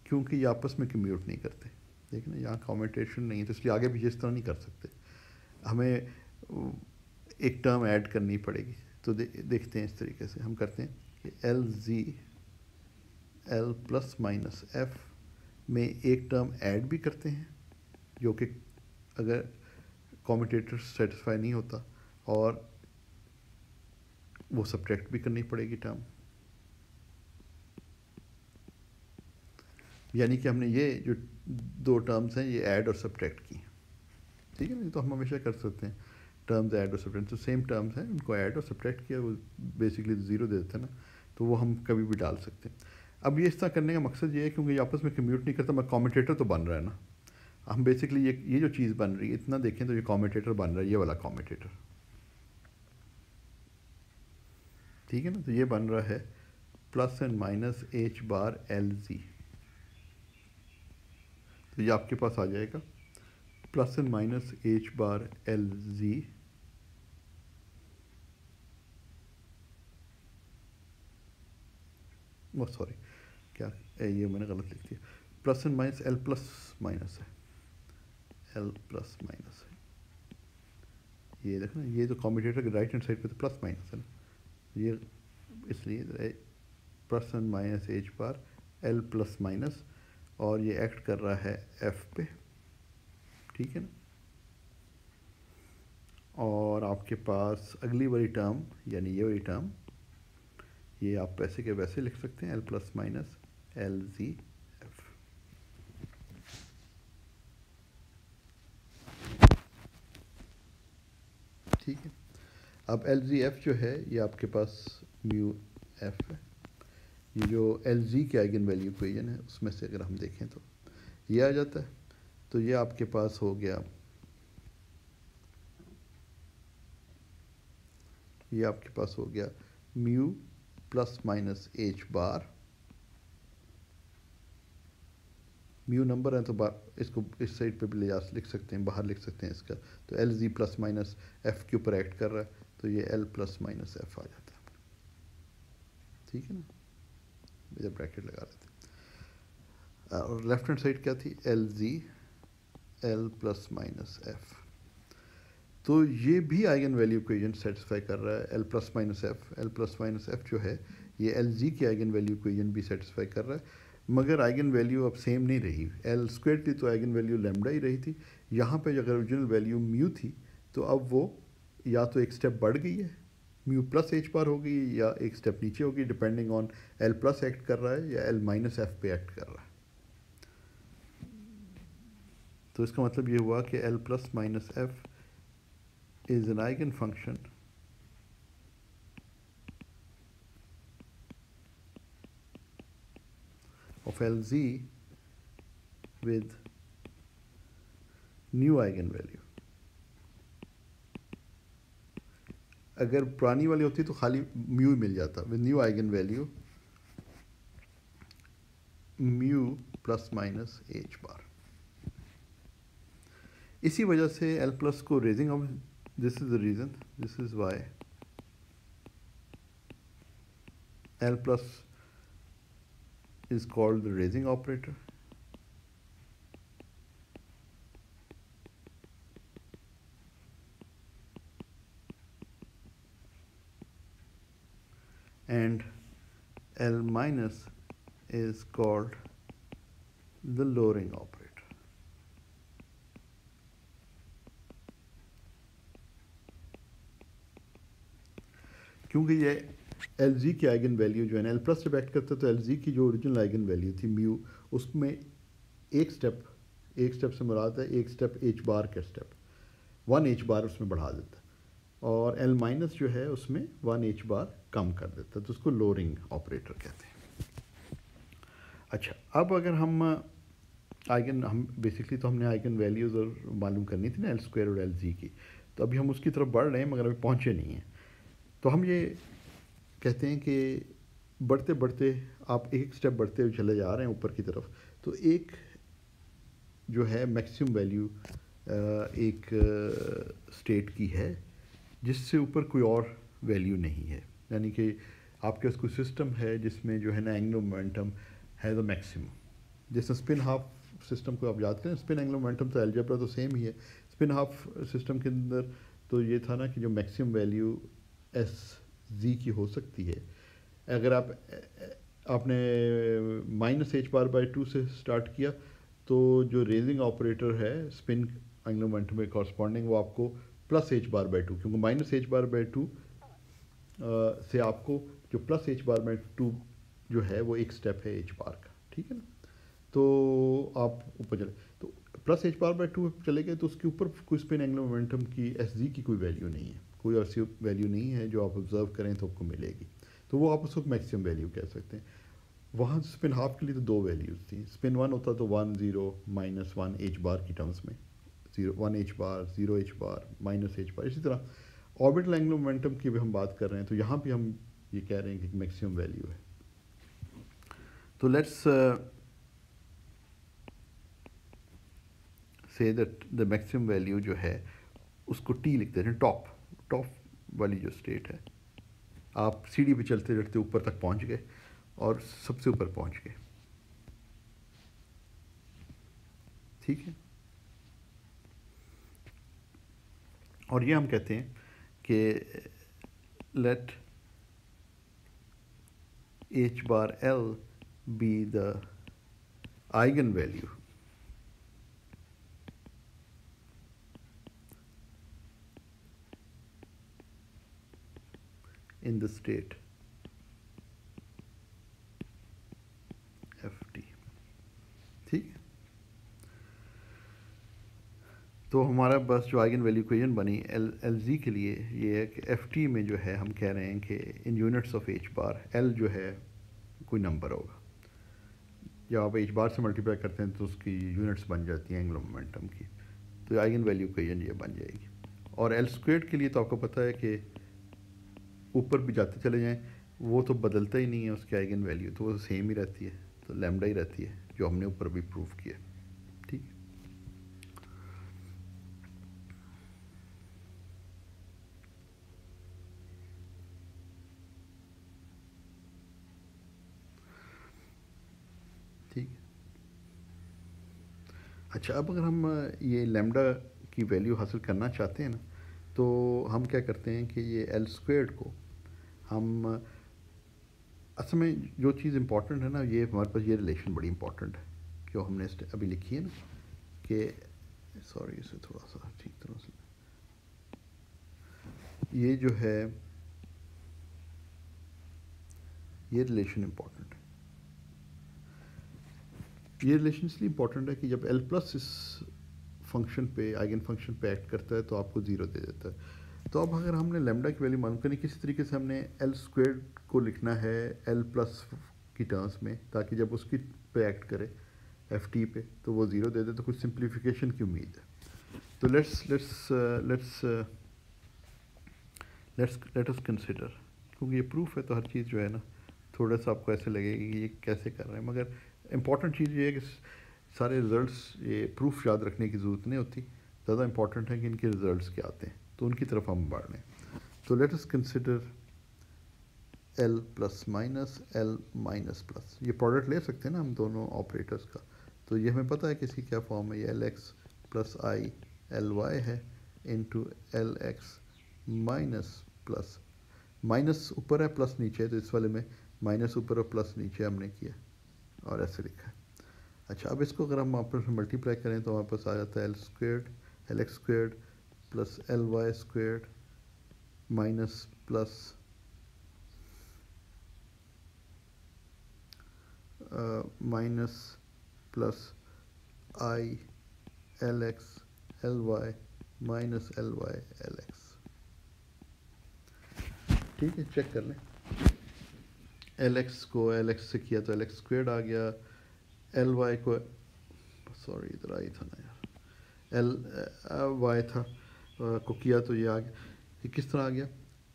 क्योंकि ये आपस में कम्यूट नहीं करते, ठीक है ना, यहाँ कॉम्यूटेशन नहीं है तो इसलिए आगे भी इस तरह नहीं कर सकते, हमें एक टर्म ऐड करनी पड़ेगी। तो देखते हैं इस तरीके से हम करते हैं कि L G L plus minus F में एक टर्म ऐड भी करते हैं जो कि अगर कॉम्यूटेटर सेटिस्फाई नहीं होता, और वो सब्ट्रैक्ट भी करनी पड़ेगी टर्म, यानी कि हमने ये जो दो टर्म्स हैं ये ऐड और सब्ट्रैक्ट की, ठीक है ना। तो हम हमेशा कर सकते हैं टर्म्स ऐड और सब्ट्रैक्ट, तो सेम टर्म्स हैं उनको ऐड और सब्ट्रैक्ट किया, वो बेसिकली ज़ीरो दे देते हैं ना, तो वो हम कभी भी डाल सकते हैं। अब ये इस तरह करने का मकसद ये है क्योंकि ये आपस में कम्यूट नहीं करता, मैं कॉम्यूटेटर तो बन रहा है ना, हम बेसिकली ये जो चीज़ बन रही है इतना देखें तो ये कॉम्यूटेटर बन रहा है, ये वाला कॉम्यूटेटर, ठीक है ना। तो ये बन रहा है plus and minus H bar L जी, तो ये आपके पास आ जाएगा plus and minus H bar L जी वो सॉरी क्या ये मैंने गलत लिख दिया, plus and minus L plus minus है, एल प्लस माइनस है, ये देखना ये तो कॉम्यूटेटर के राइट हैंड साइड पे तो प्लस माइनस है ना, ये इसलिए plus and minus H bar L plus minus, और ये एक्ट कर रहा है एफ पे, ठीक है ना। और आपके पास अगली वाली टर्म यानी ये वाली टर्म ये आप वैसे के वैसे लिख सकते हैं L plus minus L G F, ठीक है। अब एल जी एफ जो है ये आपके पास म्यू एफ है, ये जो एल जी के आइगन वैल्यू इक्वेशन है उसमें से अगर हम देखें तो ये आ जाता है, तो ये आपके पास हो गया, ये आपके पास हो गया म्यू प्लस माइनस एच बार, म्यू नंबर है तो इसको इस साइड पे भी ले जा लिख सकते हैं, बाहर लिख सकते हैं इसका, तो L G plus minus F के ऊपर एक्ट कर रहा है तो ये एल प्लस माइनस एफ आ जाता है, ठीक है ना। इधर ब्रैकेट लगा लेते हैं, और लेफ्ट हैंड साइड क्या थी L G L plus minus F, तो ये भी आइगन वैल्यू इक्वेशन सेटिस्फाई कर रहा है, L plus minus F. L plus minus F जो है ये एल जी की आइगन वैल्यू इक्वेशन भी सेटिस्फाई कर रहा है, मगर आइगन वैल्यू अब सेम नहीं रही। एल स्क्वायर थी तो आइगन वैल्यू लैम्डा ही रही थी। यहाँ पे अगर ओरिजिनल वैल्यू म्यू थी तो अब वो या तो एक स्टेप बढ़ गई है, म्यू प्लस एच बार हो गई, या एक स्टेप नीचे होगी, depending on L plus act कर रहा है या एल माइनस एफ पे एक्ट कर रहा है। तो इसका मतलब ये हुआ कि L plus minus F is an eigen function of LZ with new eigenvalue। अगर पुरानी वाली होती तो खाली म्यू मिल जाता, with new eigenvalue mu plus minus H bar. इसी वजह से एल प्लस को raising of, this is the reason, this is why L plus is called the raising operator। And L minus is called the lowering operator। क्योंकि ये L G की eigen value जो है ना, एल प्लस जब act करता है तो एल जी की जो ओरिजिनल आइगन वैल्यू थी म्यू, उसमें एक स्टेप से मुराद है एक स्टेप एच बार का स्टेप, वन एच बार उसमें बढ़ा देता है, और एल माइनस जो है उसमें वन एच बार कम कर देता है, तो उसको लोअरिंग ऑपरेटर कहते हैं। अच्छा, अब अगर हम बेसिकली तो हमने आइगन वैल्यूज़ और मालूम करनी थी ना एल स्क्वायर और एल जी की, तो अभी हम उसकी तरफ बढ़ रहे हैं मगर अभी पहुँचे नहीं हैं। तो हम ये कहते हैं कि बढ़ते बढ़ते आप एक स्टेप बढ़ते हुए चले जा रहे हैं ऊपर की तरफ, तो एक जो है मैक्सिमम वैल्यू एक स्टेट की है जिससे ऊपर कोई और वैल्यू नहीं है, यानी कि आपके पास कोई सिस्टम है जिसमें जो है ना एंगुलर मोमेंटम है द मैक्सिमम। जैसे स्पिन हाफ सिस्टम को आप याद करें, स्पिन एंगुलर मोमेंटम तो अलजेब्रा तो सेम ही है। स्पिन हाफ सिस्टम के अंदर तो ये था ना कि जो मैक्सिमम वैल्यू एस जी की हो सकती है, अगर आपने minus H bar by two से स्टार्ट किया तो जो रेजिंग ऑपरेटर है स्पिन एंगुलर मोमेंटम में कॉरस्पॉन्डिंग वो आपको plus H bar by two, क्योंकि minus H bar by two से आपको जो plus H bar by two जो है वो एक स्टेप है एच बार का, ठीक है ना। तो आप ऊपर चले तो plus H bar by to चले गए तो उसके ऊपर कोई स्पिन एंगुलर मोमेंटम की एस जी की कोई वैल्यू नहीं है, कोई ऐसी वैल्यू नहीं है जो आप ऑब्जर्व करें तो आपको मिलेगी, तो वो आप उसको मैक्सिमम वैल्यू कह सकते हैं। वहाँ स्पिन हाफ के लिए तो दो वैल्यूज़ थी, स्पिन वन होता तो 1 0 माइनस वन एच बार की टर्म्स में, 1 एच बार 0 एच बार माइनस एच बार। इसी तरह ऑर्बिटल एंगुलर मोमेंटम की भी हम बात कर रहे हैं, तो यहाँ भी हम ये कह रहे हैं कि मैक्सिमम वैल्यू है। तो let's say that the maximum value जो है उसको टी लिखते हैं, टॉप वाली जो स्टेट है, आप सीढ़ी पे चलते चलते ऊपर तक पहुंच गए और सबसे ऊपर पहुंच गए, ठीक है। और ये हम कहते हैं कि let H bar L be the eigen value in the state ft, ठीक है। तो हमारा बस जो आइगन वैल्यू इक्वेशन बनी एल जी के लिए ये है कि एफ टी में जो है हम कह रहे हैं कि in units of H bar L जो है कोई नंबर होगा, जब आप एच बार से मल्टीप्लाई करते हैं तो उसकी यूनिट्स बन जाती हैं एंगुलर मोमेंटम की, तो आइगन वैल्यू इक्वेशन ये बन जाएगी। और एल स्क्वेयर के लिए तो आपको पता है कि ऊपर भी जाते चले जाएं वो तो बदलता ही नहीं है, उसकी आइगन वैल्यू तो वो सेम ही रहती है, तो लैम्डा ही रहती है जो हमने ऊपर भी प्रूव किया, ठीक। ठीक है। अच्छा, अब अगर हम ये लैम्डा की वैल्यू हासिल करना चाहते हैं ना, तो हम क्या करते हैं कि ये एल स्क्वेयर्ड को हम असल में जो चीज़ इम्पॉर्टेंट है ना, ये हमारे पास ये रिलेशन बड़ी इम्पॉर्टेंट है जो हमने अभी लिखी है ना कि सॉरी इसे थोड़ा सा ठीक तरह से ये जो है ये रिलेशन इम्पॉर्टेंट है। ये रिलेशन इसलिए इम्पॉर्टेंट है कि जब एल प्लस इस फंक्शन पे आइगन फंक्शन पे एक्ट करता है तो आपको ज़ीरो दे देता है। तो अब अगर हमने लेमडा की वैल्यू मालूम करनी, किसी तरीके से हमने एल स्क्वेयर को लिखना है एल प्लस की टर्म्स में, ताकि जब उसकी पे एक्ट करे एफ टी पे तो वो ज़ीरो दे दे, तो कुछ सिंप्लीफिकेशन की उम्मीद है। तो लेट अस कंसिडर, क्योंकि ये प्रूफ है तो हर चीज़ जो है ना थोड़ा सा आपको ऐसे लगेगी कि ये कैसे कर रहे हैं, मगर इम्पॉर्टेंट चीज़ ये है कि सारे रिजल्ट्स, ये प्रूफ याद रखने की ज़रूरत नहीं होती, ज़्यादा इंपॉर्टेंट है कि इनके रिजल्ट्स क्या आते हैं, तो उनकी तरफ हम बढ़ रहे हैं। तो let us consider L plus minus L minus plus, ये प्रोडक्ट ले सकते हैं ना हम दोनों ऑपरेटर्स का। तो ये हमें पता है कि इसकी क्या फॉर्म है, ये L X plus I L Y है into L X minus plus, minus ऊपर है प्लस नीचे है, तो इस वाले में माइनस ऊपर और प्लस नीचे हमने किया और ऐसे लिखा है। अच्छा, अब इसको अगर हम आपस में मल्टीप्लाई करें तो हमारे पास आ जाता है L squared L X squared plus L Y squared minus plus minus plus I L X L Y minus L Y L X. ठीक है, चेक कर लें। एल एक्स को एल एक्स से किया तो एल एक्स स्क्वेयर्ड आ गया, L Y को सॉरी इधर आई था ना यार, एल वाई था को किया तो ये आ गया। ये किस तरह आ गया,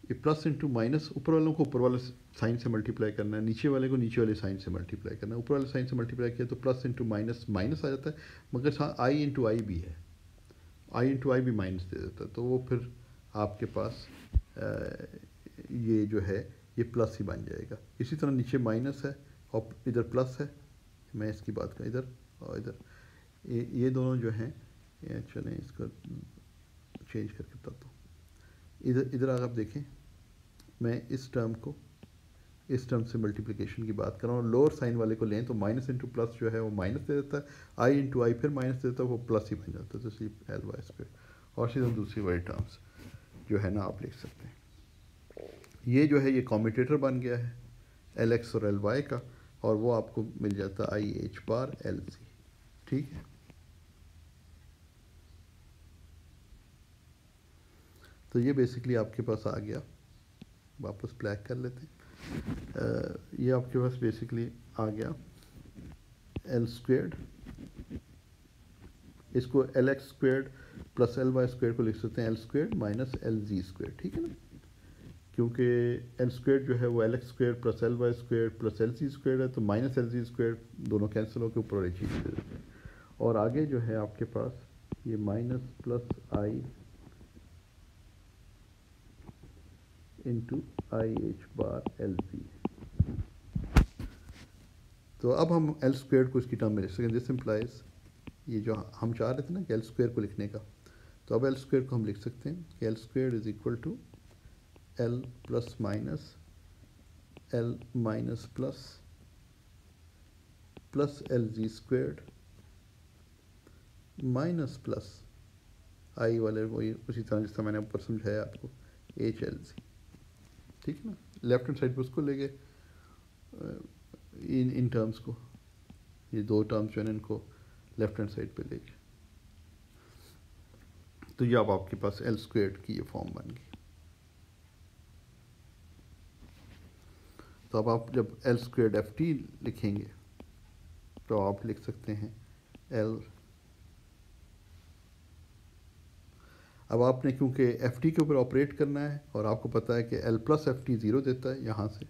ये प्लस इंटू माइनस, ऊपर वालों को ऊपर वाले साइन से मल्टीप्लाई करना है, नीचे वाले को नीचे वाले साइन से मल्टीप्लाई करना है। ऊपर वाले साइन से मल्टीप्लाई किया तो प्लस इंटू माइनस माइनस आ जाता है, मगर हाँ आई इंटू आई भी है, आई इंटू आई भी माइनस दे देता है, तो वो फिर आपके पास ये जो है ये प्लस ही बन जाएगा। इसी तरह नीचे माइनस है और इधर प्लस है, मैं इसकी बात करूँ इधर और इधर, ये दोनों जो हैं, चलें इसको चेंज करके बताता हूँ। इधर इधर अगर आप देखें, मैं इस टर्म को इस टर्म से मल्टीप्लिकेशन की बात कर रहा हूँ, लोअर साइन वाले को लें तो माइनस इंटू प्लस जो है वो माइनस दे देता है, आई इंटू आई फिर माइनस देता है, वो प्लस ही बन जाता है, तो इसलिए एल वाई स्क्वायर। और सीधा दूसरी वाली टर्म्स जो है ना आप लिख सकते हैं, ये जो है ये कॉम्यूटेटर बन गया है एल एक्स और एल वाई का, और वो आपको मिल जाता है I H bar L C. ठीक है, तो ये बेसिकली आपके पास आ गया, वापस ब्लैक कर लेते हैं। ये आपके पास बेसिकली आ गया एल स्क्वेयर्ड, इसको L X squared plus L Y square को लिख सकते हैं L squared minus L G square. ठीक है ना, क्योंकि एल स्क्वेयर जो है वो L X square plus L Y square plus L G square है, तो माइनस एल जी स्क्वेयर दोनों कैंसिल होकर ऊपर वाली चीज़ दे देते हैं। और आगे जो है आपके पास ये माइनस प्लस आई इंटू आई एच बार एल जी। तो अब हम एल स्क्वेयर को इसकी टर्म में लिख सकें, दिस इम्प्लाइज, ये जो हम चाह रहे थे ना कि एल स्क्वेयर को लिखने का, तो अब एल स्क्वेयर को हम लिख सकते हैं कि L square is equal to L plus minus L minus plus plus L Z squared minus plus I वाले वही उसी तरह जिस तरह मैंने ऊपर समझाया आपको एच एल जी। ठीक है ना, लेफ्ट हैंड साइड पर उसको ले गए, इन टर्म्स को, ये दो टर्म्स जो है इनको लेफ्ट हैंड साइड पे ले गए, तो ये अब आपके पास एल स्क्वेयर्ड की ये फॉर्म बन गई। तो अब आप जब एल स्क्वेयर्ड एफ टी लिखेंगे तो आप लिख सकते हैं एल, अब आपने क्योंकि एफ टी के ऊपर ऑपरेट करना है और आपको पता है कि L plus F T zero देता है यहाँ से,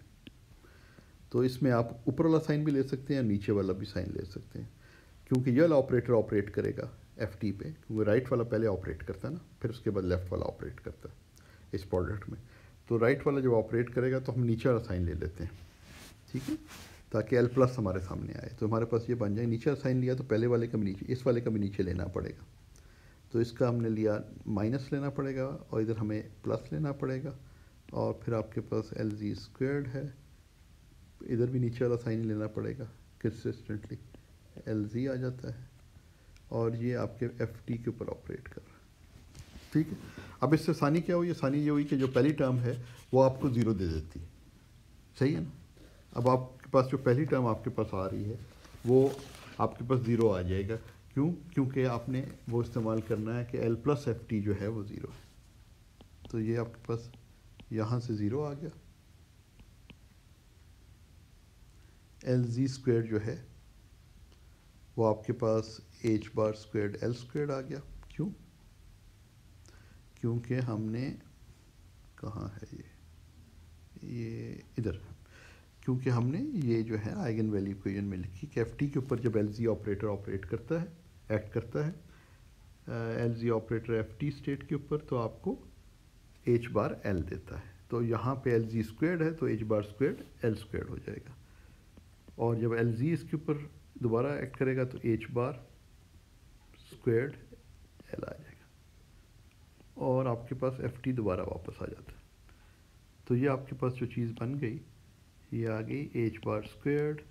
तो इसमें आप ऊपर वाला साइन भी ले सकते हैं, नीचे वाला भी साइन ले सकते हैं, क्योंकि ये वाला ऑपरेटर ऑपरेट करेगा एफ टी पे, क्योंकि राइट वाला पहले ऑपरेट करता है ना, फिर उसके बाद लेफ्ट वाला ऑपरेट करता है इस प्रोडक्ट में। तो राइट वाला जब ऑपरेट करेगा तो हम नीचे वाला साइन ले लेते हैं, ठीक है, ताकि एल प्लस हमारे सामने आए, तो हमारे पास ये बन जाए, नीचे वाला साइन लिया तो पहले वाले का भी नीचे, इस वाले का भी नीचे लेना पड़ेगा, तो इसका हमने लिया माइनस लेना पड़ेगा और इधर हमें प्लस लेना पड़ेगा, और फिर आपके पास एल जी स्क्वेयर्ड है, इधर भी नीचे वाला साइन लेना पड़ेगा कंसिस्टेंटली, एल जी आ जाता है और ये आपके एफ टी के ऊपर ऑपरेट कर रहा है। ठीक है, अब इससे सानी क्या हुई? सानी ये हुई कि जो पहली टर्म है वो आपको ज़ीरो दे देती है, सही है ना। अब आपके पास जो पहली टर्म आपके पास आ रही है वो आपके पास ज़ीरो आ जाएगा। क्यों? क्योंकि आपने वो इस्तेमाल करना है कि एल प्लस एफ टी जो है वो ज़ीरो है। तो ये आपके पास यहाँ से ज़ीरो आ गया, एल जी स्क्वेयर जो है वो आपके पास H bar squared L squared आ गया। क्यों? क्योंकि हमने, कहाँ है ये इधर, क्योंकि हमने ये जो है आइगन वैल्यू इक्वेशन में लिखी कि एफ टी के ऊपर जब एल जी ऑपरेटर ऑपरेट करता है, एक्ट करता है, एल जी ऑपरेटर एफ टी स्टेट के ऊपर, तो आपको एच बार एल देता है। तो यहाँ पे एल जी स्क्वेयर्ड है तो H bar squared L squared हो जाएगा, और जब एल जी इसके ऊपर दोबारा एक्ट करेगा तो एच बार स्क्वेयर्ड एल आ जाएगा, और आपके पास एफ टी दोबारा वापस आ जाता है। तो ये आपके पास जो चीज़ बन गई, ये आ गई H bar squared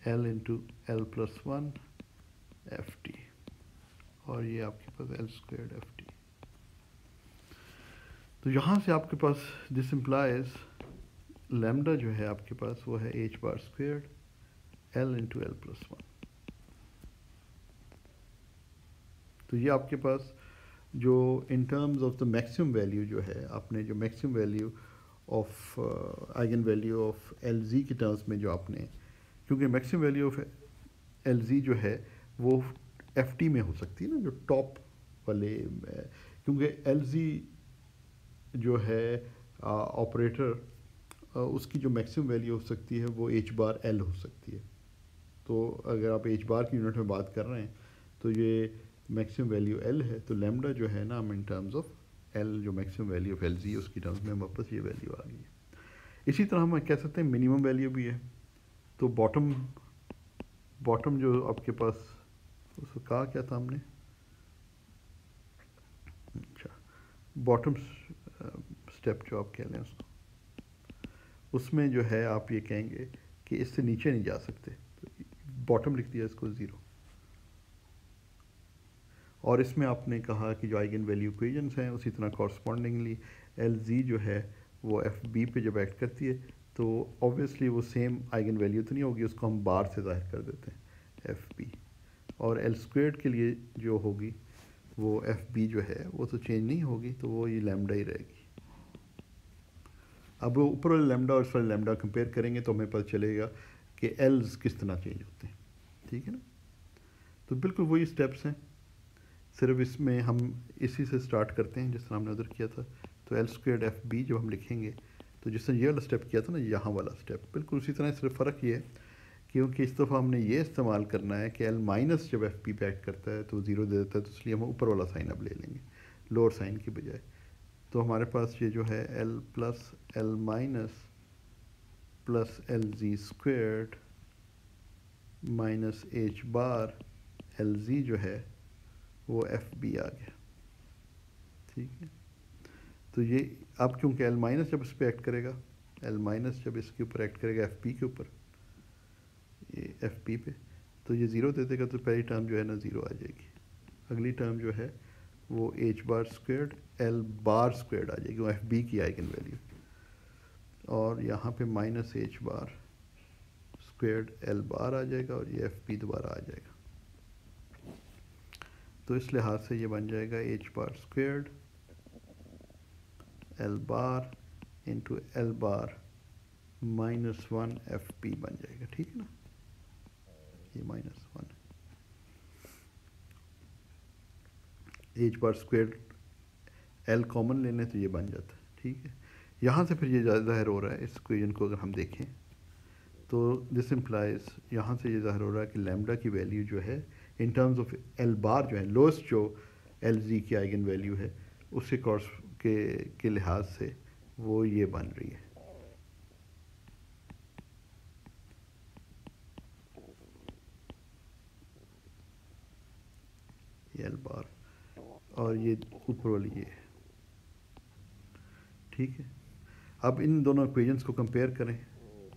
L into L plus one F T, और ये आपके पास एल स्क्वेयर्ड एफ टी। तो यहाँ से आपके पास दिस इम्प्लाइज लैम्डा जो है आपके पास वो है H bar squared L into L plus one. तो ये आपके पास जो in terms of the maximum value जो है, आपने जो maximum value of eigenvalue of L जी की टर्म्स में जो आपने, क्योंकि maximum value of L Z जो है वो एफ टी में हो सकती है ना, जो टॉप वाले, क्योंकि एल जी जो है ऑपरेटर, उसकी जो मैक्सिमम वैल्यू हो सकती है वो एच बार एल हो सकती है। तो अगर आप एच बार की यूनिट में बात कर रहे हैं तो ये मैक्सिमम वैल्यू एल है, तो लैम्डा जो है ना, हम इन टर्म्स ऑफ एल जो मैक्सिमम वैल्यू ऑफ एल जी उसकी टर्म्स में वापस ये वैल्यू आ गई है। इसी तरह हम कह सकते हैं मिनिमम वैल्यू भी है। तो बॉटम जो आपके पास, उसको कहा क्या था हमने, अच्छा बॉटम स्टेप जो आप कह रहे हैं उसको, उसमें जो है आप ये कहेंगे कि इससे नीचे नहीं जा सकते, तो बॉटम लिख दिया इसको ज़ीरो। और इसमें आपने कहा कि जो आइगन वैल्यू इक्वेशंस हैं उसी तरह कॉरस्पॉन्डिंगली एल जी जो है वो एफ बी पे जब एक्ट करती है तो ऑब्वियसली वो सेम आइगन वैल्यू तो नहीं होगी, उसको हम बार से ज़ाहिर कर देते हैं एफ बी, और एल स्क्वेयर्ड के लिए जो होगी वो एफ बी जो है वो तो चेंज नहीं होगी, तो वो ये लैम्डा ही रहेगी। अब ऊपर वाले लैम्डा और इस वाले लैम्डा कंपेयर करेंगे तो हमें पता चलेगा कि एल्स किस तरह चेंज होते हैं, ठीक है ना। तो बिल्कुल वही स्टेप्स हैं, सिर्फ इसमें हम इसी से स्टार्ट करते हैं जिस तरह हमने उधर किया था। तो एल स्क्वेयर्ड एफ बी जब हम लिखेंगे तो जिसने ये वाला स्टेप किया था ना, यहाँ वाला स्टेप बिल्कुल उसी तरह, सिर्फ फ़र्क ये है क्योंकि इस दफ़ा हमने ये इस्तेमाल करना है कि एल माइनस जब एफ पी पे एक्ट करता है तो ज़ीरो दे देता है, तो इसलिए हम ऊपर वाला साइन अब ले लेंगे लोअर साइन की बजाय। तो हमारे पास ये जो है L plus L minus plus L Z squared minus H bar L Z जो है वो एफ बी आ गया, ठीक है। तो ये अब क्योंकि एल माइनस जब इस पर एक्ट करेगा, एल माइनस जब इसके ऊपर एक्ट करेगा एफ पी के ऊपर, ये एफ पी पे, तो ये ज़ीरो दे देगा, तो पहली टर्म जो है ना ज़ीरो आ जाएगी। अगली टर्म जो है वो एच बार स्क्वेयर्ड एल बार स्क्वेयर्ड आ जाएगी, वो एफ बी की आइगन वैल्यू, और यहाँ पे minus H bar squared L बार आ जाएगा, और ये एफ पी दोबारा आ जाएगा। तो इस लिहाज से ये बन जाएगा H bar squared L bar into L bar minus one F P बन जाएगा, ठीक है ना। ये minus one H bar squared L common लेने तो ये बन जाता है, ठीक है। यहाँ से फिर ये ज़ाहिर हो रहा है, इस इक्वेशन को अगर हम देखें तो दिस इम्प्लाइज, यहाँ से ये ज़ाहिर हो रहा है कि लैम्डा की वैल्यू जो है इन टर्म्स ऑफ एल बार जो है लोएस्ट जो एल जी की आइगन वैल्यू है उसके कोर्स के लिहाज से वो ये बन रही है, एल बार और ये ऊपर वाली ये, ठीक है। अब इन दोनों इक्वेशंस को कंपेयर करें,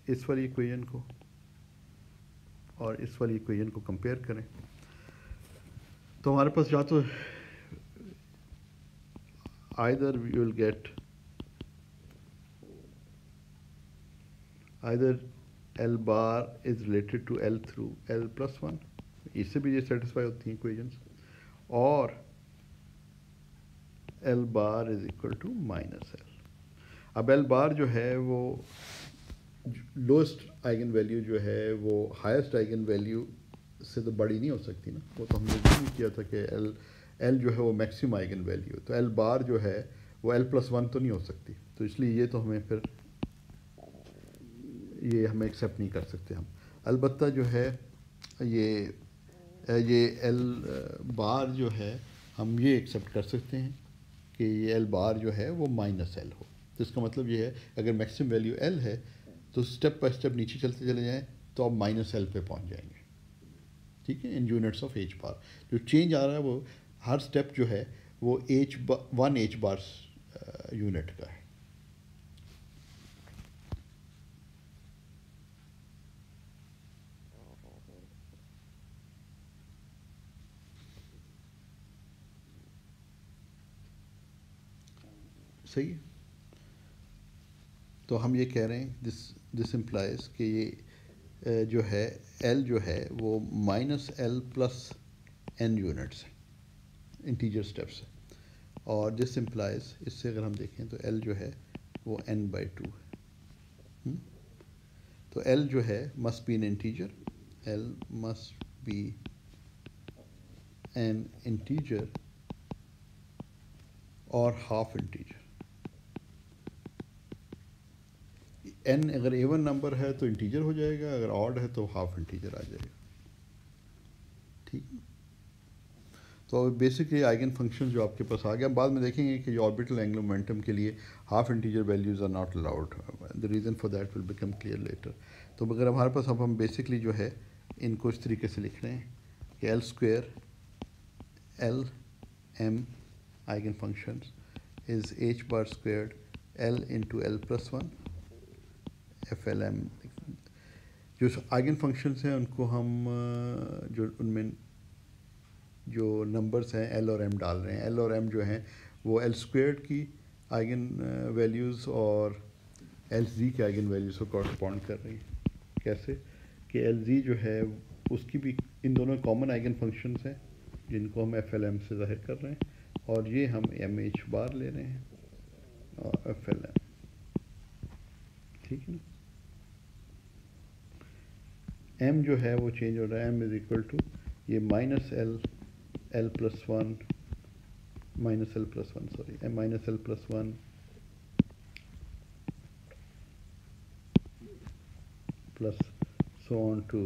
इस वाली इक्वेशन को और इस वाली इक्वेशन को कंपेयर करें, तो हमारे पास या तो either we will get either L bar is related to L through L plus 1, इससे भी ये सेटिस्फाई होती हैं इक्वेशंस, और L bar is equal to minus L। अब L bar जो है वो लोएस्ट आइगन वैल्यू जो है वो हाईएस्ट आइगन वैल्यू से तो बड़ी नहीं हो सकती ना, वो तो हमने भी किया था कि L जो है वो मैक्सिमम आइगन वैल्यू, तो L बार जो है वो L प्लस 1 तो नहीं हो सकती, तो इसलिए ये तो हमें फिर ये हमें एक्सेप्ट नहीं कर सकते हम। अलबत्ता जो है ये L बार जो है हम ये एक्सेप्ट कर सकते हैं कि ये L बार जो है वो माइनस L हो, तो इसका मतलब ये है अगर मैक्सिमम वैल्यू L है तो स्टेप बाय स्टेप नीचे चलते चले जाएं तो आप माइनस L पे पहुंच जाएंगे, ठीक है, इन यूनिट्स ऑफ H बार। जो चेंज आ रहा है वो हर स्टेप जो है वो वन H बार यूनिट का है। सही है, तो हम ये कह रहे हैं दिस इम्प्लाइज कि ये जो है L जो है वो minus L plus n units है, इंटीजर स्टेप्स है, और दिस इम्प्लाइज इससे अगर हम देखें तो L जो है वो n/2 है। तो L जो है must be N integer, L must be N integer और हाफ इंटीजर। n अगर एवन नंबर है तो इंटीजर हो जाएगा, अगर ऑड है तो हाफ इंटीजर आ जाएगा, ठीक है। तो बेसिकली आइगन फंक्शन जो आपके पास आ गया, बाद में देखेंगे कि ऑर्बिटल एंगुलर मोमेंटम के लिए half integer values are not allowed, the reason for that will become clear later. तो अगर हमारे पास अब हम बेसिकली जो है इनको इस तरीके से लिख रहे हैं कि L square L m eigen functions is H bar squared L into L plus 1 FLM। जो आइगन फंक्शंस हैं उनको हम जो उनमें जो नंबर्स हैं L और M डाल रहे हैं, L और M जो हैं वो L स्क्वायर्ड की आइगन वैल्यूज़ और LZ के आइगन वैल्यूज़ को कॉरस्पॉन्ड कर रही हैं। कैसे कि LZ जो है उसकी भी इन दोनों कॉमन आइगन फंक्शंस हैं जिनको हम FLM से ज़ाहिर कर रहे हैं, और ये हम MH बार ले रहे हैं और FLM, ठीक है ना। M जो है वो चेंज हो रहा है, M इज़ इक्वल टू ये minus L plus 1 minus L plus 1 sorry minus L plus 1 plus so on to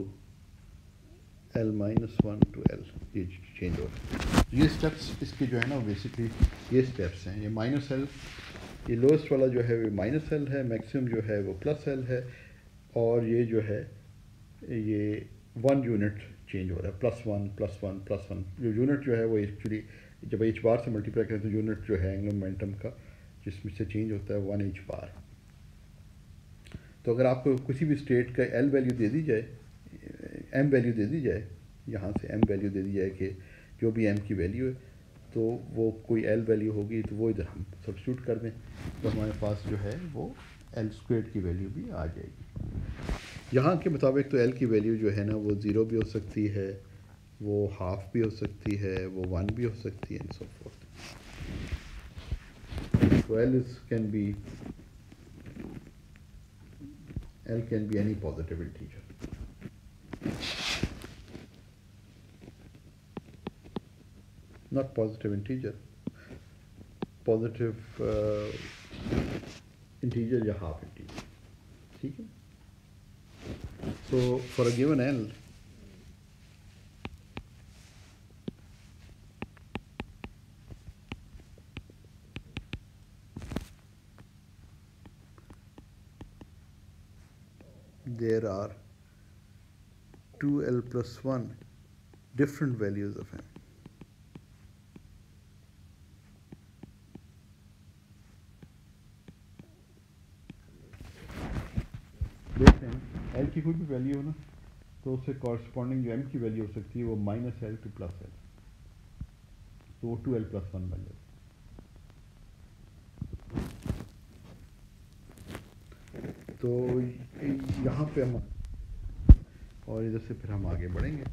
L minus 1 to L, ये चेंज हो रहा है। ये स्टेप्स इसके जो है ना बेसिकली ये स्टेप्स हैं। ये माइनस L, ये लोएस्ट वाला जो है वो माइनस L है, मैक्सिमम जो है वो प्लस L है, और ये जो है ये 1 यूनिट चेंज हो रहा है, प्लस 1 प्लस 1 प्लस 1। जो यूनिट जो है वो एक्चुअली जब H बार से मल्टीप्लाई करें तो यूनिट जो है एंगुलर मोमेंटम का जिसमें से चेंज होता है 1 H बार। तो अगर आपको किसी भी स्टेट का L वैल्यू दे दी जाए, M वैल्यू दे दी जाए, यहाँ से M वैल्यू दे दी जाए कि जो भी M की वैल्यू है तो वो कोई L वैल्यू होगी तो वो इधर हम सब्स्टिट्यूट कर दें तो हमारे पास जो है वो L स्क्वायर्ड की वैल्यू भी आ जाएगी। यहाँ के मुताबिक तो L की वैल्यू जो है ना वो 0 भी हो सकती है, वो हाफ भी हो सकती है, वो 1 भी हो सकती है, and so fourth. So L can be any positive integer. Not positive integer, positive integer या half integer, ठीक है। So for a given L, there are 2L plus 1 different values of M. देखते हैं एल की कोई भी value हो ना, तो उससे कॉरस्पॉन्डिंग जो एम की वैल्यू हो सकती है वो minus L two plus L, तो वो 2l+1 बन जाता है। तो यहाँ पे हम और इधर से फिर हम आगे बढ़ेंगे।